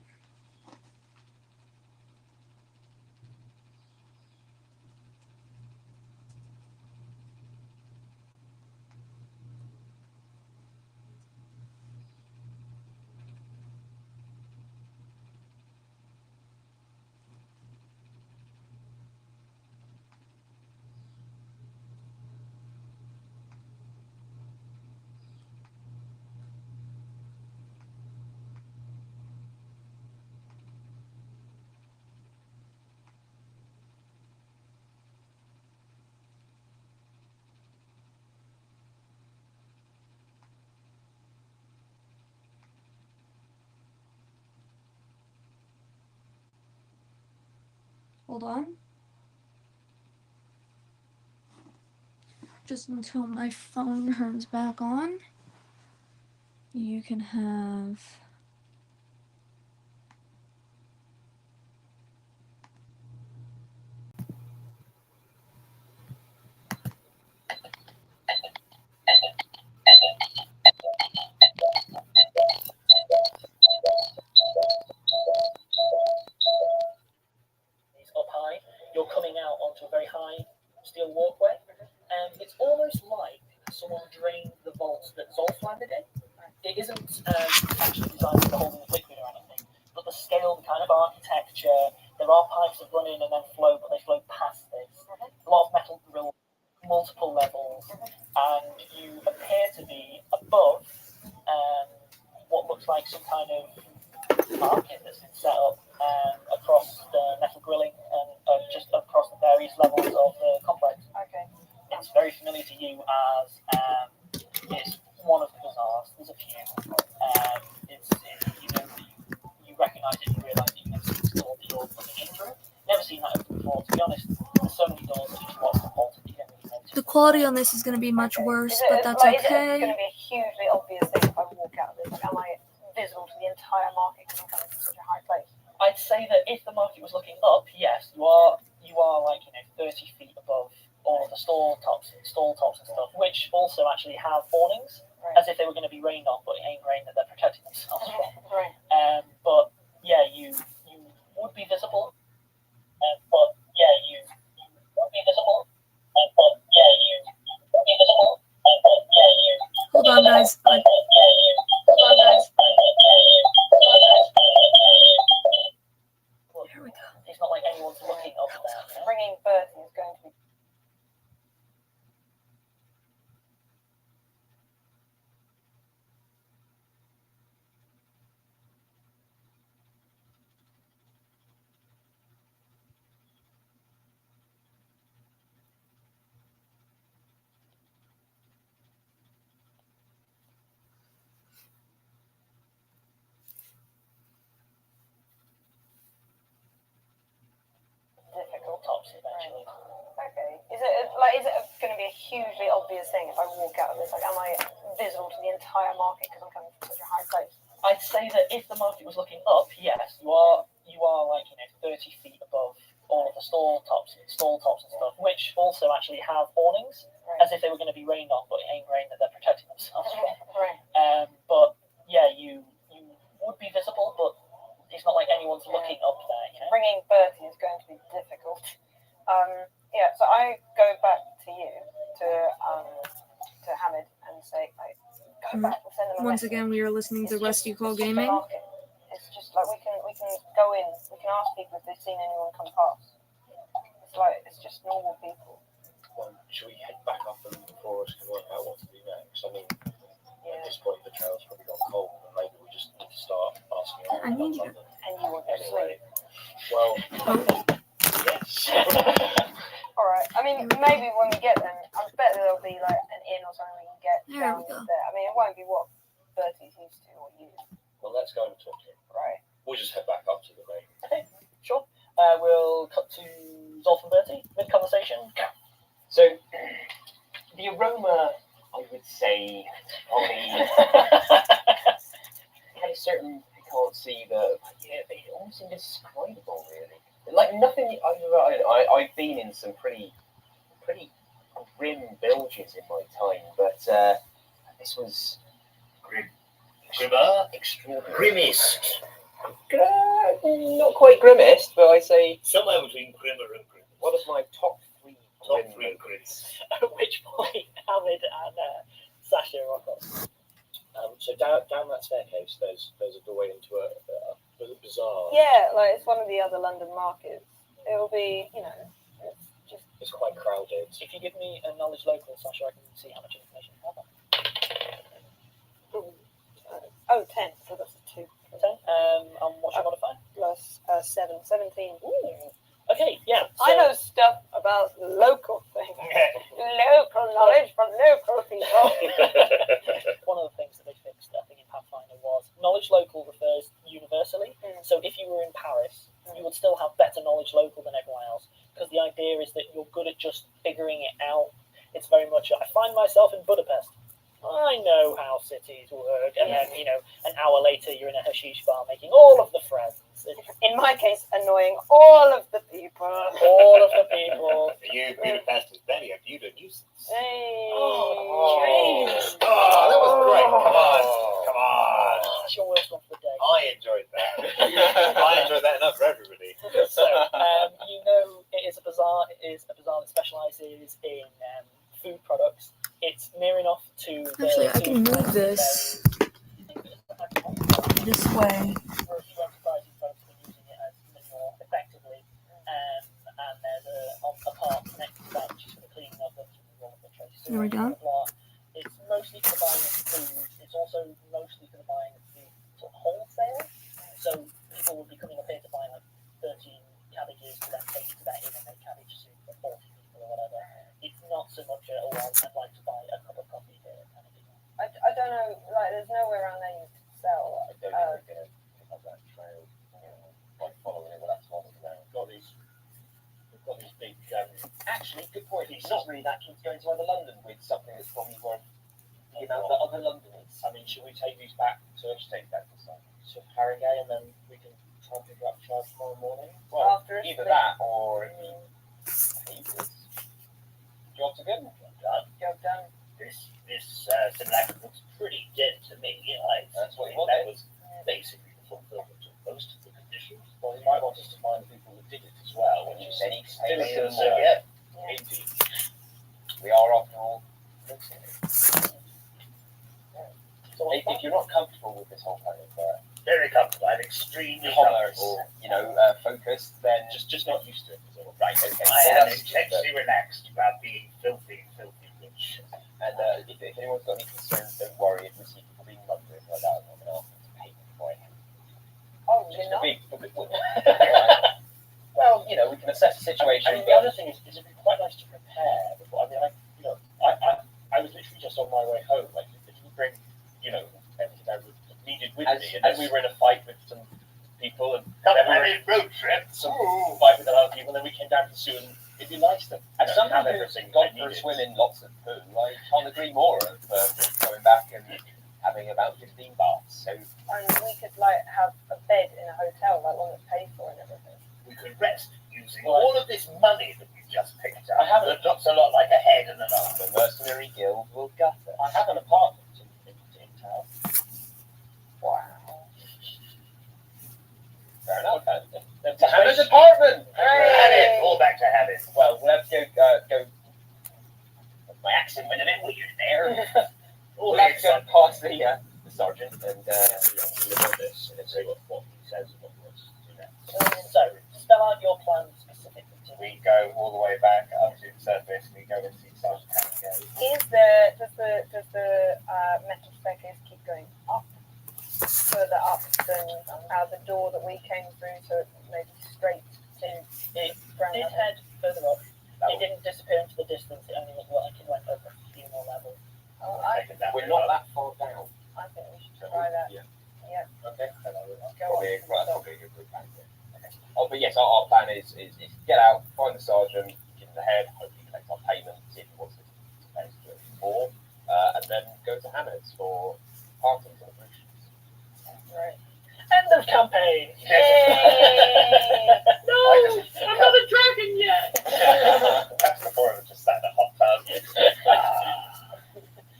Hold on. Just until my phone turns back on. You can have... It's up high. You're coming out onto a very high steel walkway, and it's almost like someone drained the vault that Zolf landed in. It isn't actually designed to hold any liquid or anything, but the scale, the kind of architecture, there are pipes that run in and then flow, but they flow past this. A lot of metal grill, multiple levels, and you appear to be above what looks like some kind of market that's been set up across the metal grilling and just across the various levels of the complex. Okay. It's very familiar to you as it's one of the bazaars. There's a few. You know that you recognise it. You realise that you can see the door that you're looking in through. Never seen that open before. To be honest, there's so many doors that just locked and bolted. You don't really notice. The quality on this is going to be much worse, but that's Is it okay. going to be a hugely obvious thing if I walk out of this? Like, am I visible to the entire market because I'm coming from such a high place? I'd say that if the market was looking up, yes, you are like 30 feet above all of the stall tops and stuff, which also actually have awnings, as if they were going to be rained on, but it ain't rain that they're protecting themselves from. Right. But yeah, you would be visible. Hold on, guys. Here we go. It's not like anyone's looking up there. Bringing Bertie is going to be. Difficult tops eventually. Okay. Is it going to be a hugely obvious thing if I walk out of this? Like, am I visible to the entire market because I'm coming from such a high place? I'd say that if the market was looking up, yes, you are like 30 feet above all of the stall tops and stuff, which also actually have awnings, as if they were going to be rained on, but it ain't rain that they're protecting themselves from. Right. But yeah, you would be visible, but it's not like anyone's looking up there. You know? Bringing Bertie is going to be difficult. Yeah. So I go back to you, to Hamid, and say, like, go back and send them a Once message. again, we are listening to It's Rusty just- Call it's just a Gaming. market. It's just like we can go in, we can ask people if they've seen anyone come past. It's just normal people. Well, should we head back up and before us can work out what to do next? I mean, Yeah. at this point the trail's probably got cold, and maybe we just need to start asking I around need you. London. And you want to Anyway, sleep. well, Oh, yes. All right. I mean, maybe when we get them, I bet there'll be like an inn or something we can get There down we go. there. I mean, it won't be what Bertie's used to or you, Well, let's go and talk to him. right? We'll just head back up to the main. Okay, sure. We'll cut to Zolf and Bertie mid-conversation. So the aroma, I would say, probably had a certain piquancy that it almost indescribable, really. Like nothing I've been in some pretty grim bilges in my time, but this was Grimmer? extraordinary. Grimmest. Not quite grimmest, but I say Somewhere between grimmer and grimmest. one of my top three Top grim three bilges. At which point, Hamid and Sasha rock up. So down that staircase, there's a doorway into a bazaar. Yeah, like it's one of the other London markets. It'll be, it's just. It's quite crowded. If you give me a knowledge local, Sasha, I can see how much information you have. 10, so that's a 2. 10. And what's your modifier? Plus 7, 17. Ooh. Okay, yeah. So, I know stuff about local things. Local knowledge from local people. one of the things that they fixed, I think, in Pathfinder was knowledge local refers universally. So if you were in Paris, you would still have better knowledge local than everyone else, because the idea is that you're good at just figuring it out. It's very much, I find myself in Budapest. I know how cities work, and then, you know, an hour later you're in a hashish bar making all of the friends. In my case, annoying all of the people. All of the people. For you, Budapest is very a beautiful nuisance. Hey. James. Oh, that was great. Come on. Come on. That's your worst one for the day. I enjoyed that. I enjoyed that enough for everybody. So, you know, it is a bazaar. It is a bazaar that specialises in food products. It's near enough to. Actually, I can move this way. For a few enterprising folks have been using it as manure effectively, and there's a part next to that which is for the cleaning of them, all of the traces. There we go. It's mostly for the buying of food. It's also mostly for the buying of food sort of wholesale. So people will be coming up here to buy like 13 cabbages to then take it to their inn and make cabbage soup for 40 people or whatever. It's not so much I'd like to buy a cup of coffee here kind of thing. I don't know, like, there's nowhere around there you can sell. I don't know if we're going to pick up that trail by following it. Well, that's one of them. We've got these big. Actually, good point. He's not really that keen to go into other London with something that's probably worth, you know, the other Londoners. I mean, should we take these back to Harringay, and then we can try and figure out the charge tomorrow morning? Well, After it's either been- that or Job to go. Job done. This simulacrum looks pretty dead to me. That's what he That wanted. was basically the fulfillment of most of the conditions. Well, he might want us to find the people who did it as well, which is Any aliens. Yeah. Indeed. we are after all mixing it. So If you're not comfortable with this whole kind of Very comfortable. I'm extremely commerce, comfortable. you know, focused, then Just not used to it. is all. right, okay. I well, am that's- intensely relaxed about being filthy rich. And if anyone's got any concerns, don't worry. If we see people being mugged or anything like that, I'm not going to ask them to pay me for it. Oh, Just you're a not? big. Well, you know, we can assess the situation. I mean, the other thing is it'd be quite nice to prepare before. I mean, I was literally just on my way home. Like, if you bring, everything I would have needed with me, and then we were in a fight with some people, and then we were in road trip. some fight with other people, and then we came down to Sue, and it'd be nice to As have someone who's everything gone I for a needed. swim in lots of poo, I can't agree more of going back and having about 15 baths. So And we could, like, have a bed in a hotel, like one that's paid for and everything. We could rest using all of this money that we've just picked up. I haven't- It looks a lot like a head and an arm. the mercenary guild will gut us. I have an apartment in town. Wow. Fair enough. There's To Hannah's apartment! Habit. All back to habit. Well, we'll have to go. My accent went a bit weird there. We'll have to go past the sergeant and Deliver this and see what he says and what he wants to do next. So, spell out your plan specifically to We go all the way back up to the surface. We go and see Sergeant Harringay. Does the metal staircase keep going up, further up than out the door that we came through, so it maybe straight to It ground did level? head further up. It didn't disappear into the distance. It only looked like it went up a few more levels. Oh, we're not that far down. I think we should try that. Yeah. Yeah. Okay. Go Probably, on. well, probably a good plan. Okay. Oh, but yes, our plan is get out, find the sergeant, give him the head, hopefully collect our payment, see if he wants to pay us to it more, and then go to Hannah's for party celebrations. Right. End of campaign. No, I'm not a dragon yet. That's before it was just sat in a hot tub.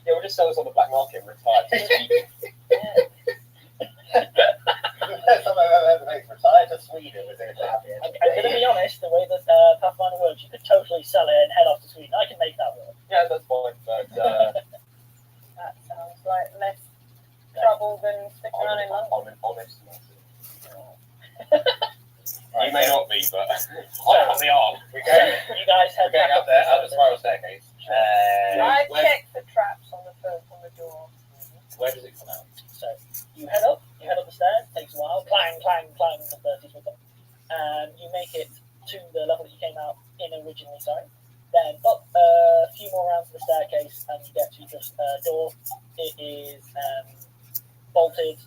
Yeah, we'll just sell this on the black market and retire. Retired to Sweden with it. I'm going to be honest, the way that Pathfinder works, you could totally sell it and head off to Sweden. I can make that work. Yeah, that's fine. But That sounds like less trouble than sticking around in London. I'm an honest man. You may not be, but I'm on the arm. You guys We're head going back up there, up the the spiral staircase. I Where- checked the traps on the door. Where does it come out? So you head up the stairs, takes a while, clang, clang, clang, the 30s with them. And you make it to the level that you came out in originally, sorry. Then up a few more rounds of the staircase and you get to just a door. It is bolted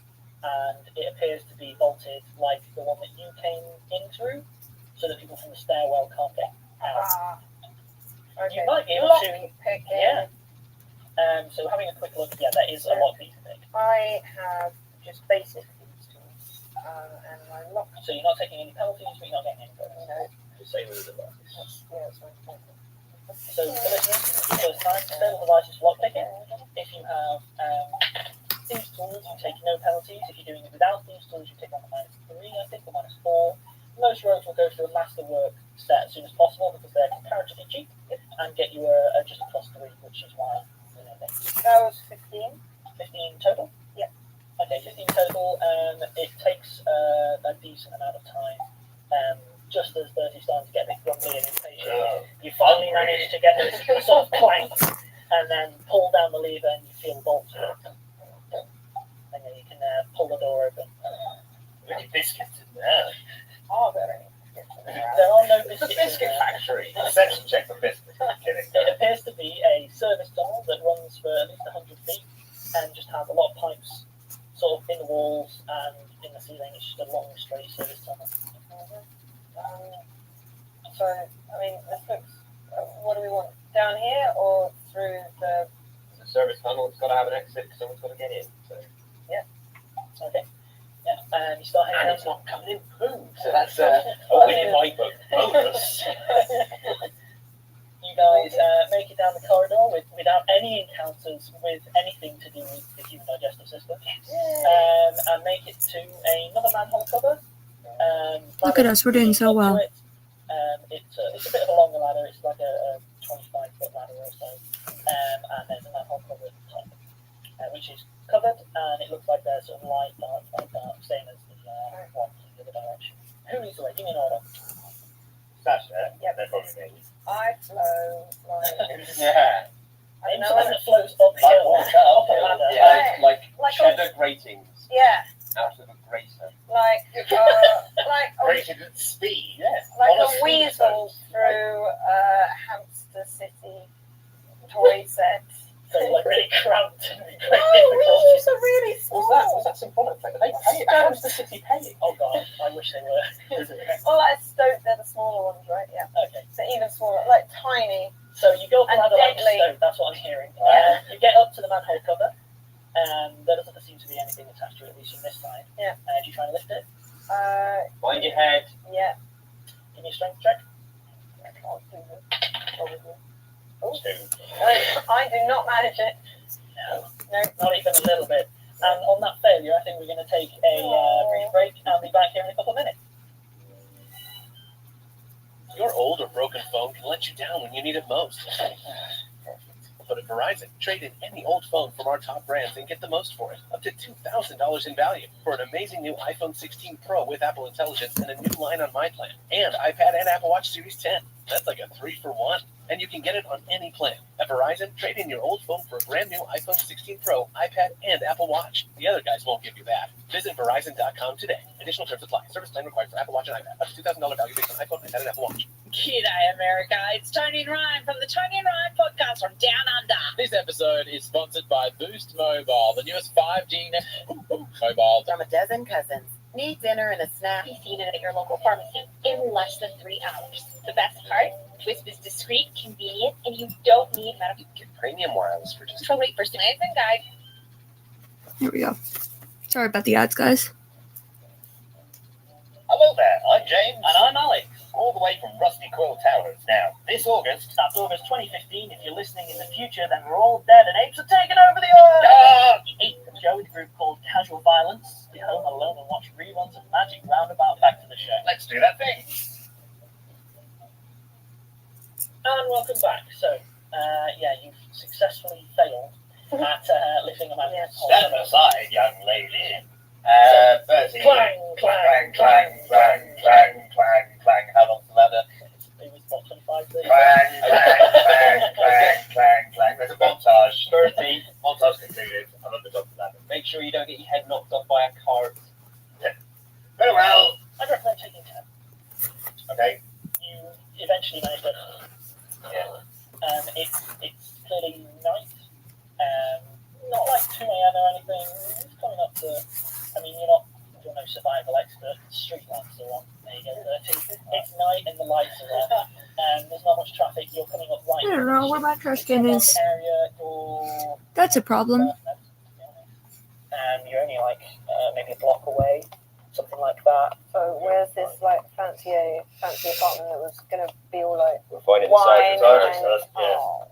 and it appears to be bolted like the one that you came in through. so that people from the stairwell can't get out. Okay. You might be able to. Lock picking. Yeah. So having a quick look, yeah, that is a lockpick. I have just basic these tools, and my lock. So you're not taking any penalties, but you're not getting any bonus. No. Just say with the box. That's fine. So for listeners, first time, stable devices for lockpicking. If you have these tools, you take no penalties. If you're doing it without these tools, you take on the -3, I think, or -4. Most rogues will go through a masterwork set as soon as possible because they're comparatively cheap and get you just a +3, which is why That was 15. 15 total. Yeah. Okay, 15 total. It takes a decent amount of time. Just as Bertie's starting to get a bit grumbly and impatient, you finally manage to get it sort of clanked and then pull down the lever and you feel the bolt. And then you can pull the door open. Really biscuits in there. Are there any? There are no It's a biscuits in biscuit there. factory. Perception check for biscuits. I'm kidding. It appears to be a service tunnel that runs for at least 100 feet and just has a lot of pipes sort of in the walls and in the ceiling. It's just a long, straight service tunnel. So, I mean, this looks. What do we want? Down here or through the? The service tunnel, it's got to have an exit because someone's got to get in. So Okay. Yeah, and you start And heading it's down. not coming in poo. So that's a win in my book. Bonus. You guys make it down the corridor without any encounters with anything to do with the human digestive system, and make it to another manhole cover. Look at us, we're doing so well. It's a bit of a longer ladder. It's like a 25-foot ladder or so, and there's a manhole cover at the top, which is covered, and it looks like there's sort of light dark, same as the one in the other direction. Who leads the way? Give me an order. Sasha. Yeah. They're probably me. I flow like. Yeah. I Name know something it. that flows uphill, up a ladder. yeah, like Like cheddar gratings Yeah, out of a grater. like Rated at speed. Yeah. like On a speed weasel phone. through Hamster City toy set. So like really cramped and really No, weasels are really small. Was that symbolic? Like, they pay it. How's the city paying? Oh god, I wish they were. Well, like Stoat, they're the smaller ones, right? Yeah. Okay, So even smaller, like tiny. so you go up the And ladder like a deadly. stone, that's what I'm hearing. Yeah. You get up to the manhole cover, and there doesn't seem to be anything attached to it, at least from this side. Yeah. Do you try and lift it? Mind your head. Yeah. Give me a strength check. I can't do it. Probably. Two. I do not manage it. No. No. Not even a little bit. And on that failure, I think we're going to take a brief break and be back here in a couple of minutes. Your old or broken phone can let you down when you need it most. But at Verizon, trade in any old phone from our top brands and get the most for it, up to $2,000 in value for an amazing new iPhone 16 Pro with Apple Intelligence and a new line on My Plan, and iPad and Apple Watch Series 10. That's like a 3-for-1. And you can get it on any plan. At Verizon, trade in your old phone for a brand new iPhone 16 Pro, iPad, and Apple Watch. The other guys won't give you that. Visit Verizon.com today. Additional terms apply. Service plan required for Apple Watch and iPad. Up to $2,000 value based on iPhone, iPad, and Apple Watch. G'day, America. It's Tony and Ryan from the Tony and Ryan podcast from Down Under. This episode is sponsored by Boost Mobile, the newest 5G mobile. From a dozen cousins. Need dinner and a snack. Be seen at your local pharmacy in less than 3 hours. The best part, Twisp is discreet, convenient, and you don't need medical. Get premium wireless for just. So wait for amazing guide. Here we go. Sorry about the ads, guys. Hello there, I'm James. And I'm Alex. All the way from Rusty Quill Towers. Now, this August, That's August 2015. If you're listening in the future, then we're all dead and apes are taking over the earth. The 8th show with a group called Casual Violence. Be home alone and watch reruns of Magic Roundabout. Back to the show. let's do that thing. And welcome back. So, you've successfully failed at lifting a man's Stand aside, young lady. Bertie. Clang, clang, clang, clang, clang, clang, clang. How long's the ladder? It was about 25 30. Clang, clang, clang, clang, clang, clang. There's a montage. Bertie, Montage concluded. I'm at the top of the ladder. make sure you don't get your head knocked off by a cart. Very well. I'd recommend taking 10. Okay. You eventually manage to. Yeah. It's clearly night. Not like 2 a.m. or anything. It's coming up to. I mean, you're not you're no survival expert, street lights are on. There you go, 30. It's night and the lights are on. And there's not much traffic. You're coming up right. I don't know where my trash can is. Area, or That's a problem. you're only like maybe a block away, something like that. So where's this like fancy apartment that was gonna be all like We're finding wine the and Yeah.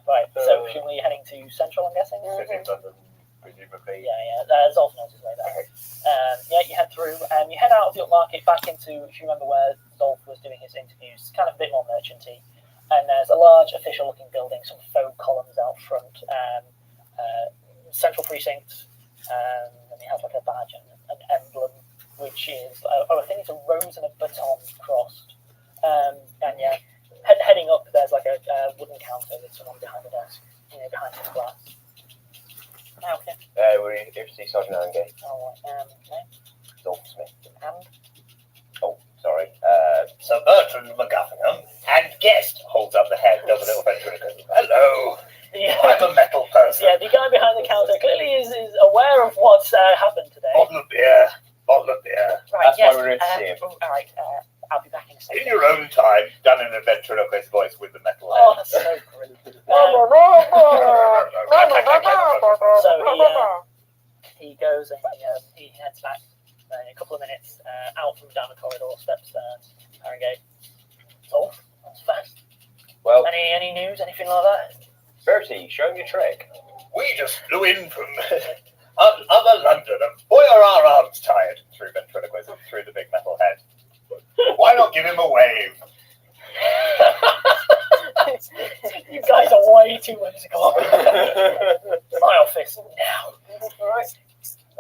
Right, so presumably you're heading to Central, I'm guessing? City of London, presumably. Yeah, Zolf knows his way there. Yeah, you head through, you head out of the upmarket back into, if you remember where Zolf was doing his interviews, kind of a bit more merchanty. And there's a large official-looking building, some faux columns out front, central precinct, and it has like a badge and an emblem, which is, I think it's a rose and a baton crossed. And yeah, heading up, there's like a wooden counter with someone behind the desk, behind the glass. Okay. We're in FC Sergeant Angate. Oh, name? Zolf Smith. And? Oh, sorry. Sir Bertrand McGuffingham, and guest holds up the head, does a little ventriloquism. Hello, I'm a metal person. Yeah, the guy behind the counter clearly is aware of what's happened today. Bottle of beer. Right, That's yes. why we're here to see him. All right, I'll be back in a second. In your own time, done in a ventriloquist voice with the metal head. Oh, that's so great. So he goes and he heads back in a couple of minutes out from down the corridor, steps Harringay. Oh, that's fast. Well, Any news, anything like that? Bertie, show him your trick. We just flew in from other London, and boy are our arms tired, through ventriloquism, through the big metal head. Why not give him a wave? You guys are way too whimsical. My office now. All right.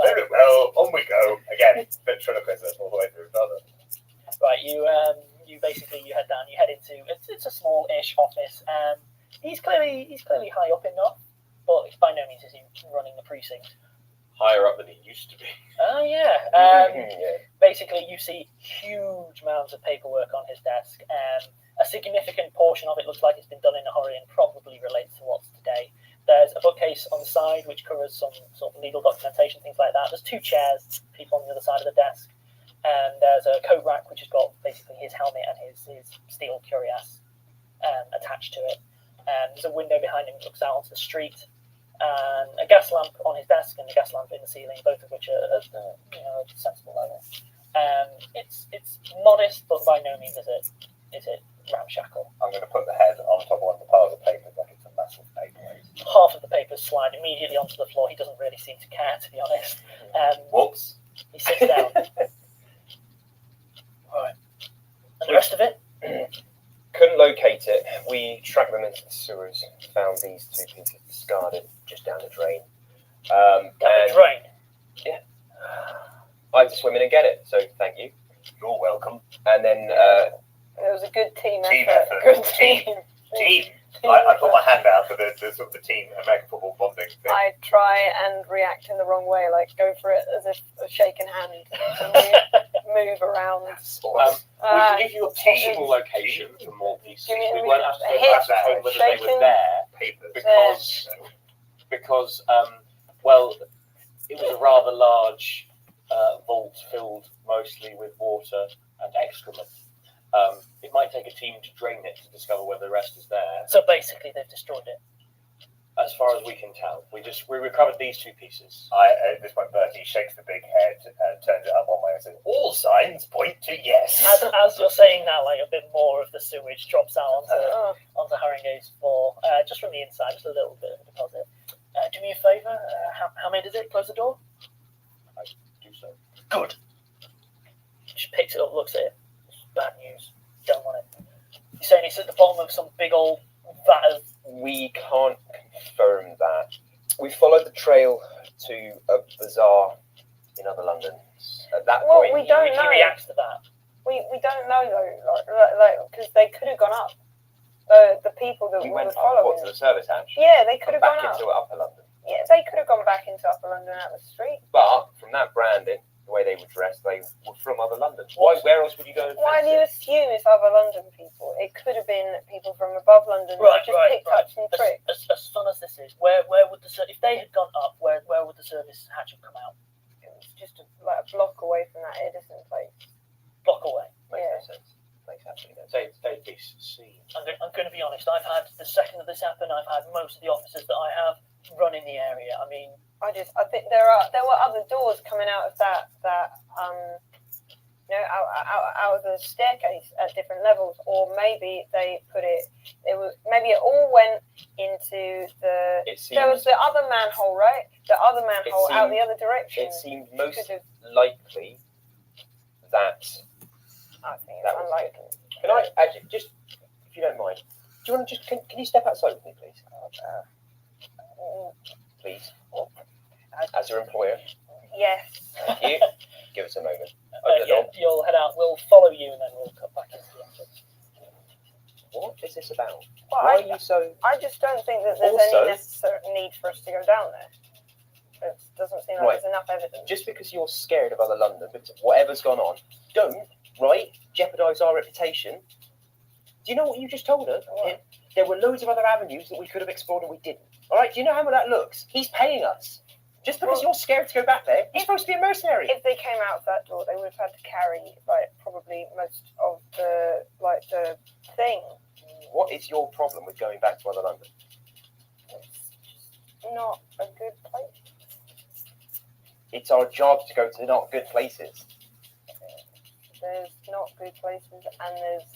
Very well, on we go. Again, ventriloquism all the way through another. Right, you basically you head down. You head into it's a small-ish office. He's clearly high up in North, but by no means is he running the precinct. Higher up than he used to be. Oh yeah. Basically, you see huge amounts of paperwork on his desk. A significant portion of it looks like it's been done in a hurry and probably relates to what's today. There's a bookcase on the side which covers some sort of legal documentation, things like that. There's two chairs, people on the other side of the desk, and there's a coat rack which has got basically his helmet and his steel cuirass attached to it. And there's a window behind him that looks out onto the street, and a gas lamp on his desk and a gas lamp in the ceiling, both of which are sensible level. It's modest, but by no means is it ramshackle. I'm going to put the head on top of one of the piles of papers like it's a massive paperweight. Half of the papers slide immediately onto the floor. He doesn't really seem to care, to be honest. Whoops. He sits down. Alright. And the rest of it? Couldn't locate it. We tracked them into the sewers, found these two pieces discarded just down the drain. Down the drain? Yeah. I had to swim in and get it, so thank you. You're welcome. And then it was a good team Team effort. effort. Good Team. team. I put my hand out for the sort of the team American football bonding thing. I try and react in the wrong way, like go for it as if a shaken hand and move around. We can give you a possible location for more pieces. We won't have to ascertain whether they were there because well, it was a rather large vault filled mostly with water and excrement. It might take a team to drain it to discover whether the rest is there. So basically, they've destroyed it. As far as we can tell, we recovered these two pieces. At this point, Bertie shakes the big head and turns it up one way and says, "All signs point to yes." As you're saying that, like a bit more of the sewage drops out onto Haringey's floor, just from the inside, just a little bit of a deposit. Do me a favour. How many does it? Close the door. I do so. Good. She picks it up, looks at it. Bad news. Don't want it. You're saying it's at the bottom of some big old vat of... we can't confirm that. We followed the trail to a bazaar in other London. At that Well, point, we don't know. He reacts to that. We don't know though, like because they could have gone up. The people that we we went were up following. to the service hatch. Yeah, they could have back gone up. into Upper London. Yeah, they could have gone back into Upper London out the street. But from that branding, the way they were dressed, they were from other London. Where else would you go? Why do you assume it's other London people? It could have been people from above London who just picked up some tricks. As fun as this is, where would if they had gone up, where would the service hatch have come out? It was just like a block away from that Edison place. Block away. Makes Yeah. no sense. Makes absolutely no sense. They'd be seen. I'm going to be honest. I've had the second of this happened. I've had most of the officers that I have run in the area. I mean, I think there were other doors coming out of that out of the staircase at different levels, or maybe they put it. Maybe it all went into the. There was the other manhole, right? The other manhole out the other direction. It seemed most likely that. I think that it's unlikely. Can I actually just, if you don't mind, do you want to just can you step outside with me, please? Please, as your employer. Yes. Thank you. Give us a moment. You'll head out. We'll follow you, and then we'll cut back into the entrance. What is this about? Well, Why are you so? I just don't think that there's any necessary need for us to go down there. It doesn't seem like there's enough evidence. Just because you're scared of other London, because of whatever's gone on, don't jeopardise our reputation. Do you know what you just told us? What? There were loads of other avenues that we could have explored and we didn't. All right, do you know how that looks? He's paying us. Just because you're scared to go back there, you're supposed to be a mercenary. If they came out of that door, they would have had to carry probably most of the thing. What is your problem with going back to other London? It's not a good place. It's our job to go to not good places. There's not good places, and there's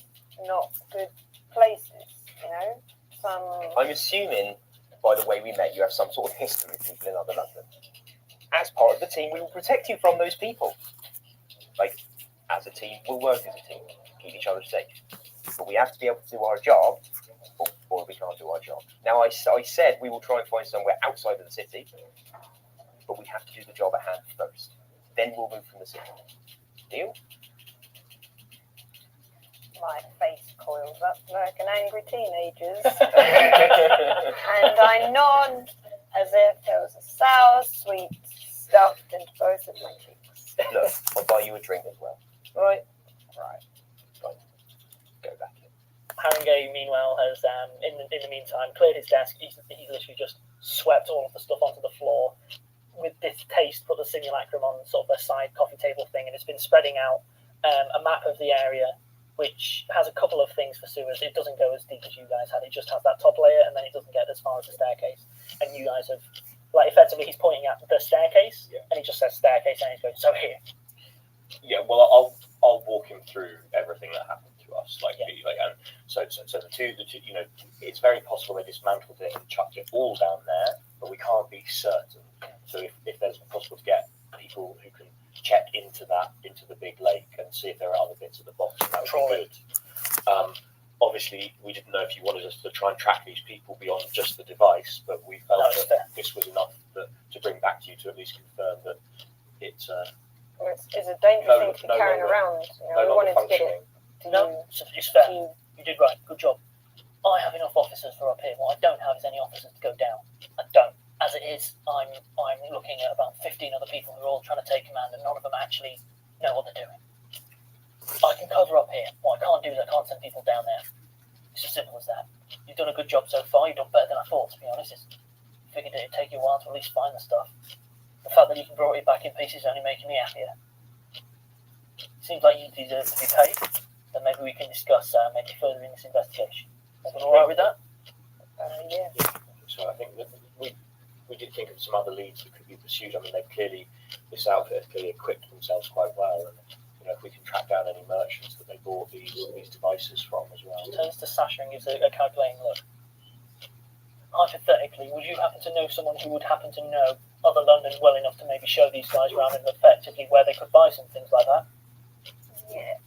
not good places. You know, I'm assuming, by the way we met, you have some sort of history with people in other London. As part of the team, we will protect you from those people. As a team, we'll work as a team, keep each other safe. But we have to be able to do our job, or we can't do our job. Now, I said we will try and find somewhere outside of the city, but we have to do the job at hand first. Then we'll move from the city. Deal? my face coils up like an angry teenager's. And I nod as if there was a sour sweet stuffed into both of my cheeks. Look, I'll buy you a drink as well. Right. Go back in. Haringey, meanwhile, has in the meantime cleared his desk. He's literally just swept all of the stuff onto the floor. With distaste, put the simulacrum on sort of a side coffee table thing, and it's been spreading out a map of the area, which has a couple of things for sewers. It doesn't go as deep as you guys had. It just has that top layer, and then it doesn't get as far as the staircase. And you guys have, like, effectively, he's pointing at the staircase, and he just says staircase, and he's going, so here. Yeah, well, I'll walk him through everything that happened to us. And so the two, you know, it's very possible they dismantled it and chucked it all down there, but we can't be certain. So if there's possible to get people who can check into the big lake and see if there are other bits at the bottom, that would be good. Obviously, we didn't know if you wanted us to try and track these people beyond just the device, but we felt that this was enough to bring back to you to at least confirm that it's it's a dangerous thing to be carrying around. You know, we wanted to get it. It's fair. You did right. Good job. I have enough officers for up here. What I don't have is any officers to go down. I don't. As it is, I'm looking at about 15 other people who are all trying to take command, and none of them actually know what they're doing. I can cover up here. What I can't do is I can't send people down there. It's as simple as that. You've done a good job so far. You've done better than I thought, to be honest. I figured it'd take you a while to at least find the stuff. The fact that you can brought it back in pieces is only making me happier. Seems like you deserve to be paid. Then maybe we can discuss maybe further in this investigation. Everyone all right with that? Yeah. So I think that we did think of some other leads that could be pursued. I mean, this outfit has clearly equipped themselves quite well, and you know, if we can track down any merchants that they bought these devices from as well. Turns to Sasha and gives a calculating look. Hypothetically, would you happen to know someone who would happen to know other London well enough to maybe show these guys around and effectively where they could buy some things like that? Yeah.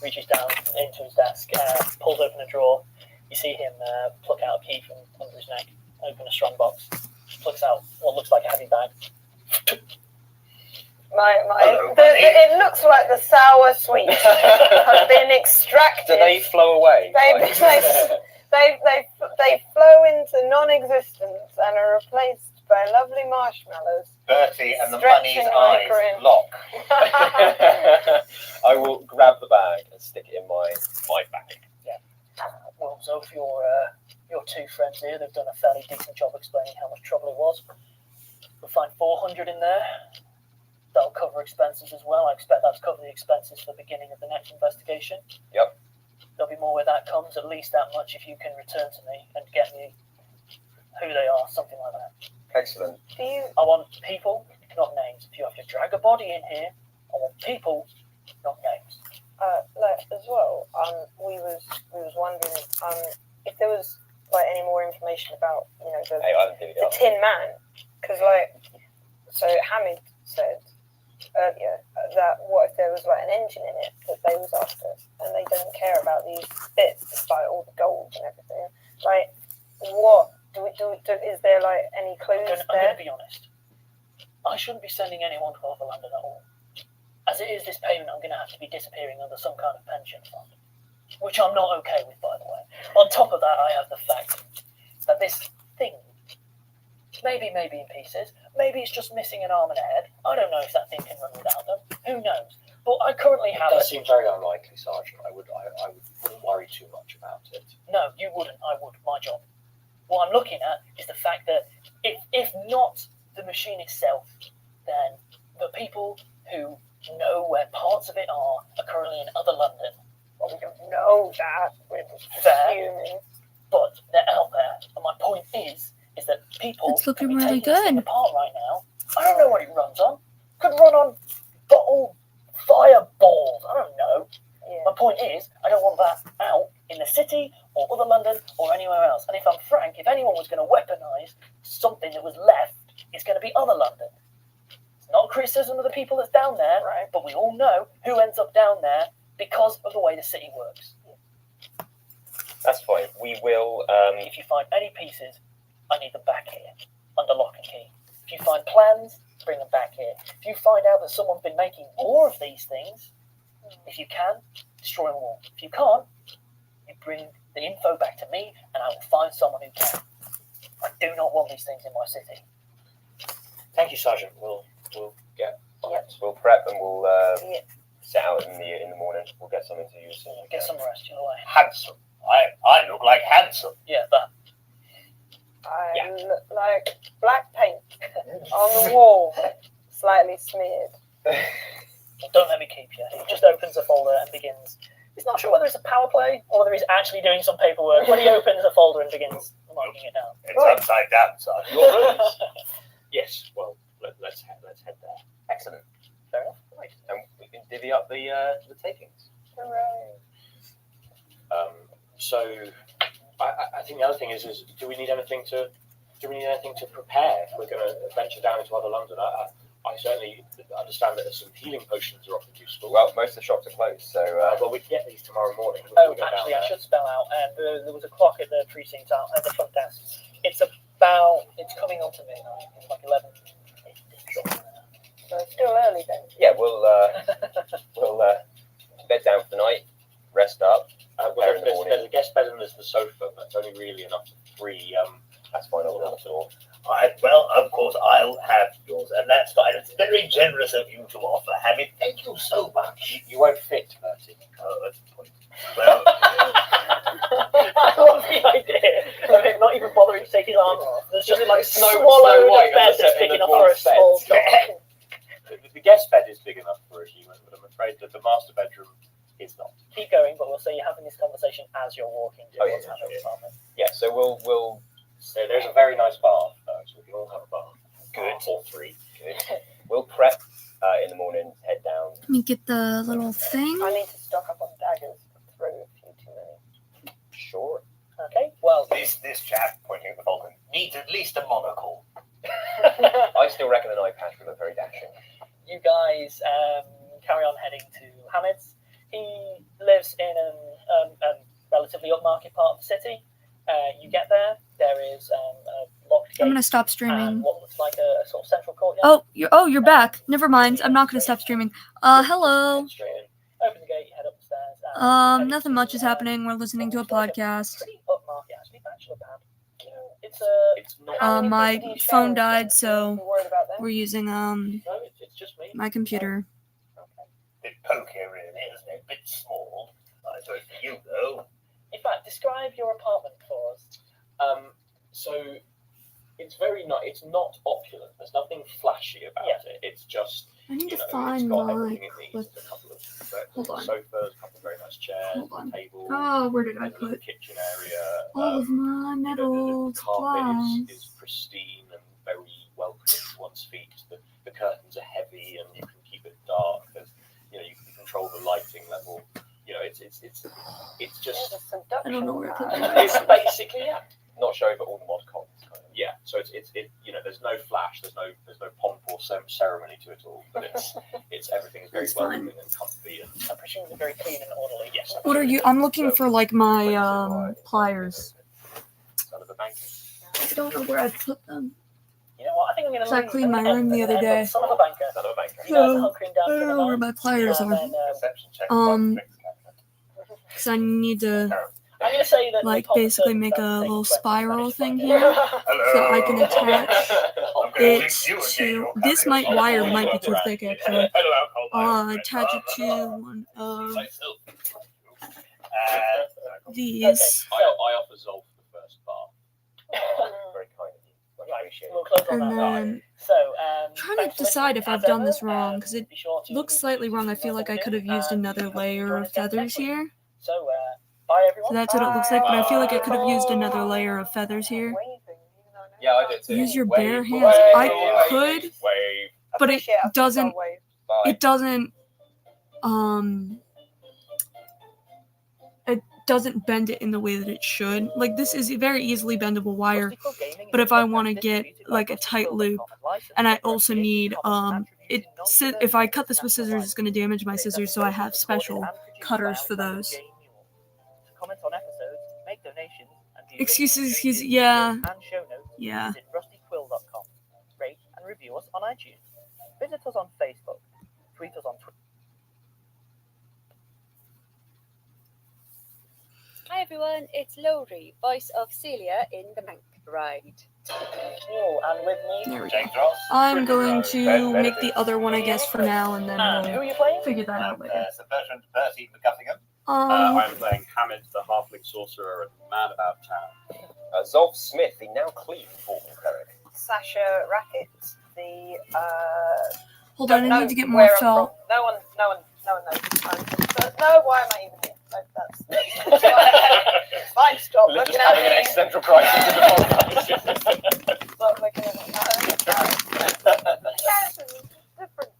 Reaches down into his desk, pulls open a drawer. You see him pluck out a key from under his neck, open a strong box, plucks out what looks like a heavy bag. It looks like the sour sweet has been extracted. Do they flow away? They flow into non-existence and are replaced by lovely marshmallows. Bertie and the bunny's eyes lock. I will grab the bag and stick it in my bag. Yeah. Well, so for your two friends here, they've done a fairly decent job explaining how much trouble it was. We'll find 400 in there. That'll that'll cover expenses as well. I expect that to cover the expenses for the beginning of the next investigation. Yep. There'll be more where that comes, at least that much if you can return to me and get me who they are, something like that. Excellent. Do you? I want people, not names. If you have to drag a body in here, I want people, not names. Like as well. We was wondering if there was like any more information about the Hey, I haven't figured it out. Tin Man, because so Hamid said earlier that what if there was like an engine in it that they was after, and they don't care about these bits despite all the gold and everything. Like, what is there like any clues I'm there? going to be honest. I shouldn't be sending anyone to Overlondon at all. As it is, this payment I'm going to have to be disappearing under some kind of pension fund, which I'm not okay with, by the way. On top of that, I have the fact that this thing, maybe in pieces, maybe it's just missing an arm and a head. I don't know if that thing can run without them. Who knows? But I currently have. It does seem very unlikely, Sergeant. I wouldn't worry too much about it. No, you wouldn't. I would. My job. What I'm looking at is the fact that if not the machine itself, then the people who know where parts of it are currently in other London. Well, we don't know that. We're just Fair. assuming. But they're out there. And my point is that people It's looking can be really taking this thing good. apart right now. I don't know what it runs on. Could run on bottled fireballs. I don't know. Yeah. My point is, I don't want that out in the city or other London or anywhere else. And if I'm frank, if anyone was going to weaponise something that was left, it's going to be other London. It's not criticism of the people that's down there, Right. but we all know who ends up down there because of the way the city works. That's fine. We will. If you find any pieces, I need them back here, under lock and key. If you find plans, bring them back here. If you find out that someone's been making more of these things, if you can, destroy them all. If you can't, you bring the info back to me, and I will find someone who can. I do not want these things in my city. Thank you, Sergeant. We'll get. Yep. We'll prep and we'll Yeah. set out in the morning. We'll get something to you as soon as we Get can. some rest, you know. Handsome. I look like handsome. Yeah, that. I look like black paint on the wall, slightly smeared. Don't let me keep you. He just opens a folder and begins. He's not sure whether it's a power play or whether he's actually doing some paperwork. When he opens a folder and begins marking it down. It's upside down, Sergeant. Your rooms. Yes. Well, let's head there. Excellent. Fair enough. Right. And we can divvy up the takings. Hooray. So, I think the other thing is do we need anything to prepare if we're going to venture down into other London? I certainly understand that some healing potions are often useful. Well, most of the shops are closed, so Well, we can get these tomorrow morning. Oh, We'll go down actually, I there. should spell out. There was a clock at the precinct out at the front desk. It's coming on to midnight. It's like 11. So it's still early then. yeah, we'll bed down for the night, rest up. Well, in the morning. there's a guest bed and there's the sofa, but it's only really enough for three. That's fine. I'll do the floor. Well, of course, I'll have yours, and that's fine. It's very generous of you to offer, Hamid. Thank you so much. You won't fit, Bertie. Oh, that's the point. Well, I love the idea of him not even bothering to take his arm off. There's just like Snow swallowed White a bed on the that's set big in the enough for a dwarf's bed. small dog. The guest bed is big enough for a human, but I'm afraid that the master bedroom is not. Keep going, but we'll say you're having this conversation as you're walking Oh, towards yeah, Hammond's apartment. Yeah, so we'll So there's a very nice bath, though, so we can all have a bath. Good. Or three. good. We'll prep in the morning. Head down. Let me get the little thing. I need to stock up on daggers. Throw a few too many. Sure. Okay, well, this chap, pointing at the Vulcan, needs at least a monocle. I still reckon an eye patch would look very dashing. you guys carry on heading to Hamid's. He lives in a relatively upmarket part of the city. You get there, there is a locked gate I'm gonna stop and streaming. what looks like a sort of central courtyard. You're back. Never mind. I'm not gonna stop streaming. Hello. Straight in. Open the gate, head upstairs. and head Nothing to, much is happening. We're listening to a it's like podcast. Pretty upmarket, actually. Bachelor pad. You know, it's not. How many My people do you phone share with? died, so You worried about them? we're using No, it's just me. my computer. Bit pokey, really, isn't it? Bit small. I suppose for you, though. In fact, describe your apartment for us. So it's very nice. It's not opulent. There's nothing flashy about Yeah. it. It's just I need to It's find got my everything it needs. clip. There's a couple of Hold on. sofas, a couple of very nice chairs, Hold on. table, Oh, where did I and a little put kitchen area. all of my You know, metal the carpet supplies? is pristine and very welcoming to one's feet. The curtains are heavy and you can keep it dark. There's, you know, you can control the lighting level. You know, it's just. There's a seduction. I don't know where I put that. them. It's basically not showing, but all the mod cons. Kind of. Yeah, so it's you know, there's no flash, there's no pomp or ceremony to it all, but it's everything's very It's fine. welcoming and comfy. And I'm presuming it's very clean and orderly. yes. What are you? I'm looking for like my pliers. Out of the bank. I don't know where I put them. You know what? I think I'm going to. So I cleaned my room the other day. Son of a banker. Son of a banker. You guys are So, hunkering down I for don't the know where night. my pliers And are. then, Perception check. Because I need to I'm going to say that like upon the basically make a circumstance, little take 20 spiral minutes thing to here. Hello. So I can attach I'm gonna it link you and get to your this cameos on wire the might be too web. thick actually. Hello, alcohol. Attach it to one of Myself. these. I offer Zolf the first bar. Very kind of you. I appreciate it. We'll close on And that. then So, trying thanks to for decide listening, if I've as done ever, this wrong because it be sure to looks slightly wrong. I feel like I could have used another layer of feathers here. So, bye everyone. So that's what it looks like, but I feel like I could have used another layer of feathers here. Yeah, I did too. Use your Wave, bare hands. wave, I could, Wave. but it doesn't. Bye. It doesn't. It doesn't bend it in the way that it should. Like this is a very easily bendable wire, but if I want to get like a tight loop, and I also need if I cut this with scissors, it's going to damage my scissors, so I have special cutters for those. Comment on episodes, make donations, and do Excuse, yeah, and show notes. yeah. Visit rustyquill.com. Rate and review us on iTunes. Visit us on Facebook. Tweet us on Twitter. Hi everyone, it's Laurie, voice of Celia in The Mank Ride. Oh, and with me, There we go. James Ross. I'm going to make the other one, I guess, for now, and then and who are we'll you playing? figure that out later. Sir Bertrand Bertie McGuffingham. I'm playing Hamid, the halfling sorcerer and man about town. Zolf Smith, the now clean Fortune cleric. Sasha Racket, the Hold on, don't I know need to get where more I'm felt. from. No one knows. No, why am I even here? That's fine. Stop Just looking having an at me. existential crisis in the podcast. Stop looking at me. Different.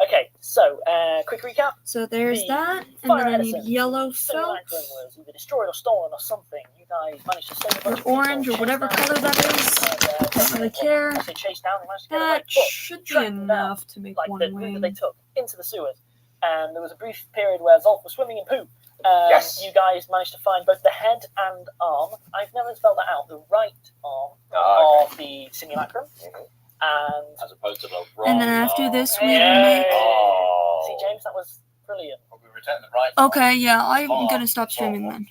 Okay, so quick recap. So there's The that, and Fire then I need Edison yellow Simulacrum felt, was either destroyed or stolen or something. You guys managed to save a bunch or of people, orange, or chase whatever down- color that is. Don't really care. They chased down, they managed to get away, That but should be tracked them down, enough to make like one the route that they wing. took into the sewers. And there was a brief period where Zolf was swimming in poo. Yes. You guys managed to find both the head and arm. I've never spelled that out. The right arm of the simulacrum, and As opposed to the wrong. And then after this, we will Yay! make. See, James, that was brilliant. We return the right. Okay, yeah, I'm gonna stop streaming then.